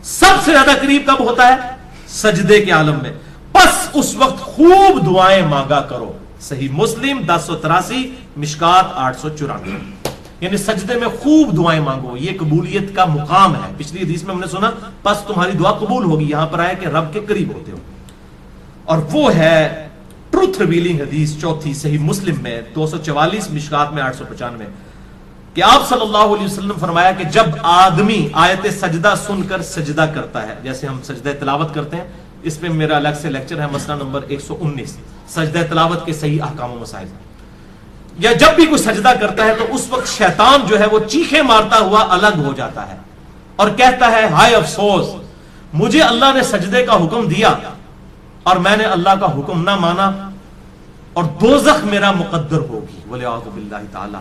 [SPEAKER 2] سب سے زیادہ قریب کب ہوتا ہے؟ سجدے کے عالم میں. بس اس وقت خوب دعائیں مانگا کرو. صحیح مسلم 1083, مشکات 894. یعنی سجدے میں خوب دعائیں مانگو, یہ قبولیت کا مقام ہے. پچھلی حدیث میں ہم نے سنا بس تمہاری دعا قبول ہوگی, یہاں پر آیا کہ رب کے قریب ہوتے ہو. اور وہ ہے ٹروتھ ریویلنگ حدیث چوتھی صحیح مسلم میں 244, مشکات میں 895, کہ آپ صلی اللہ علیہ وسلم فرمایا کہ جب آدمی آیت سجدہ سن کر سجدہ کرتا ہے, جیسے ہم سجدہ تلاوت کرتے ہیں, اس پہ میرا الگ سے لیکچر ہے, مسئلہ نمبر 119, سجدہ تلاوت کے صحیح احکام و مسائل. یا جب بھی کوئی سجدہ کرتا ہے تو اس وقت شیطان جو ہے وہ چیخیں مارتا ہوا الگ ہو جاتا ہے اور کہتا ہے ہائے افسوس, مجھے اللہ نے سجدے کا حکم دیا اور میں نے اللہ کا حکم نہ مانا, اور دوزخ میرا مقدر ہوگی ولیعوذ باللہ تعالی.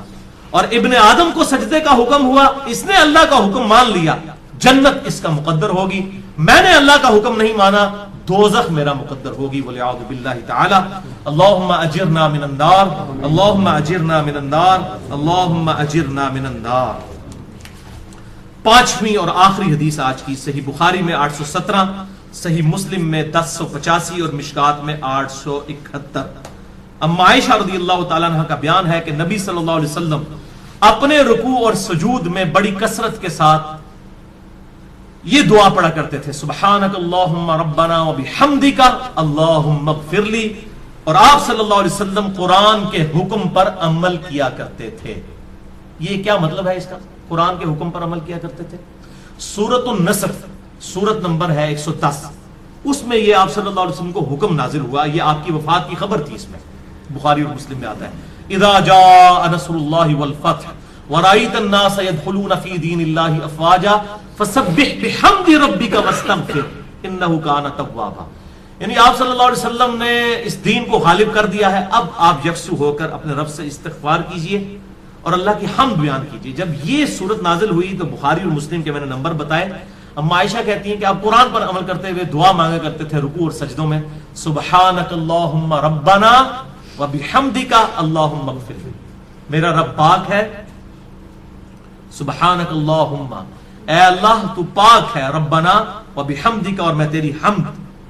[SPEAKER 2] اور ابن آدم کو سجدے کا حکم ہوا, اس نے اللہ کا حکم مان لیا, جنت اس کا مقدر ہوگی. میں نے اللہ کا حکم نہیں مانا, دوزخ میرا مقدر ہوگی ولیعوذ باللہ تعالی. اللہم اجرنا من النار, اللہم اجرنا من النار, اللہم اجرنا من النار. پانچویں اور آخری حدیث آج کی صحیح بخاری میں 817, صحیح مسلم میں 1085 اور مشکات میں 871. اما عائشہ رضی اللہ تعالیٰ عنہ کا بیان ہے کہ نبی صلی اللہ علیہ وسلم اپنے رکوع اور سجود میں بڑی کثرت کے ساتھ یہ دعا پڑھا کرتے تھے, سبحانک اللہم ربنا وبحمدک اللہم اغفر لی. اور آپ صلی اللہ علیہ وسلم قرآن کے حکم پر عمل کیا کرتے تھے. یہ کیا مطلب ہے اس کا؟ قرآن کے حکم پر عمل کیا کرتے تھے. سورۃ النصر سورت نمبر ہے 110, اس میں یہ آپ صلی اللہ علیہ وسلم کو حکم نازل ہوا. یہ آپ کی وفات کی خبر تھی, اس میں بخاری اور مسلم میں آتا ہے اذا جاء نصر اللہ والفتح ورأيت الناس يدخلون في دين الله افواجا فسبح بحمد ربك واستغفر انه كان توابا. یعنی آپ صلی اللہ علیہ وسلم نے اس دین کو غالب کر دیا ہے, اب آپ یکسو ہو کر اپنے رب سے استغفار کیجئے اور اللہ کی حمد بیان کیجئے. جب یہ صورت نازل ہوئی تو بخاری اور مسلم کے میں نے نمبر بتائے. اما عائشہ کہتی ہیں کہ آپ قرآن پر عمل کرتے ہوئے دعا مانگا کرتے تھے رکوع اور سجدوں میں, سبحانک اللہم ربنا وبحمدک اللہم اغفر لی. میرا رب پاک ہے, سبحانک اللہم, اے اللہ تو پاک ہے, ربنا وبحمدک, اور میں تیری حمد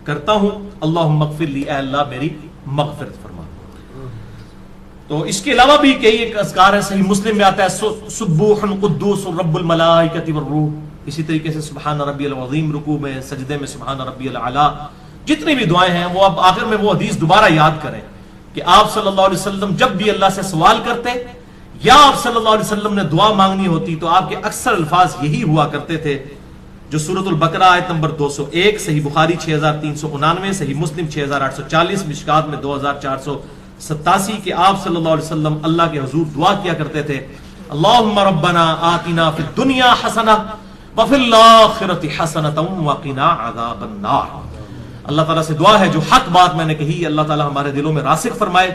[SPEAKER 2] کرتا ہوں, اللہم اغفر لی, اے اللہ میری مغفرت فرما. تو اس کے علاوہ بھی کئی ایک اذکار ہیں, صحیح مسلم میں آتا ہے سبوح قدوس رب الملائکۃ والروح. اسی طریقے سے سبحان ربی العظیم رکوع میں, سجدے میں سبحان ربی الاعلیٰ. جتنی بھی دعائیں ہیں وہ اب آخر میں وہ حدیث دوبارہ یاد کریں کہ آپ صلی اللہ علیہ وسلم جب بھی اللہ سے سوال کرتے یا آپ صلی اللہ علیہ وسلم نے دعا مانگنی ہوتی تو آپ کے اکثر الفاظ یہی ہوا کرتے تھے جو سورۃ البقرہ آیت نمبر 201, صحیح بخاری 6399, صحیح مسلم 6840, مشکات میں 2487, کہ آپ صلی اللہ علیہ وسلم اللہ کے حضور دعا کیا کرتے تھے, اللہم ربنا آتنا فی الدنیا حسنہ وفی الآخرۃ حسنۃ وقنا عذاب النار. اللہ تعالیٰ سے دعا ہے جو حق بات میں نے کہی اللہ تعالیٰ ہمارے دلوں میں راسخ فرمائے,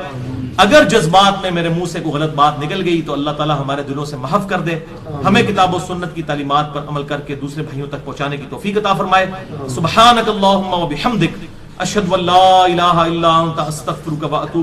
[SPEAKER 2] اگر جذبات میں میرے منہ سے کوئی غلط بات نکل گئی تو اللہ تعالی ہمارے دلوں سے محو کر دے، ہمیں کتاب و سنت کی تعلیمات پر عمل کر کے دوسرے بھائیوں تک پہنچانے کی توفیق عطا فرمائے۔ سبحانک اللہم و بحمدک، اشہد ان لا الہ الا انت، استغفرک و اتوب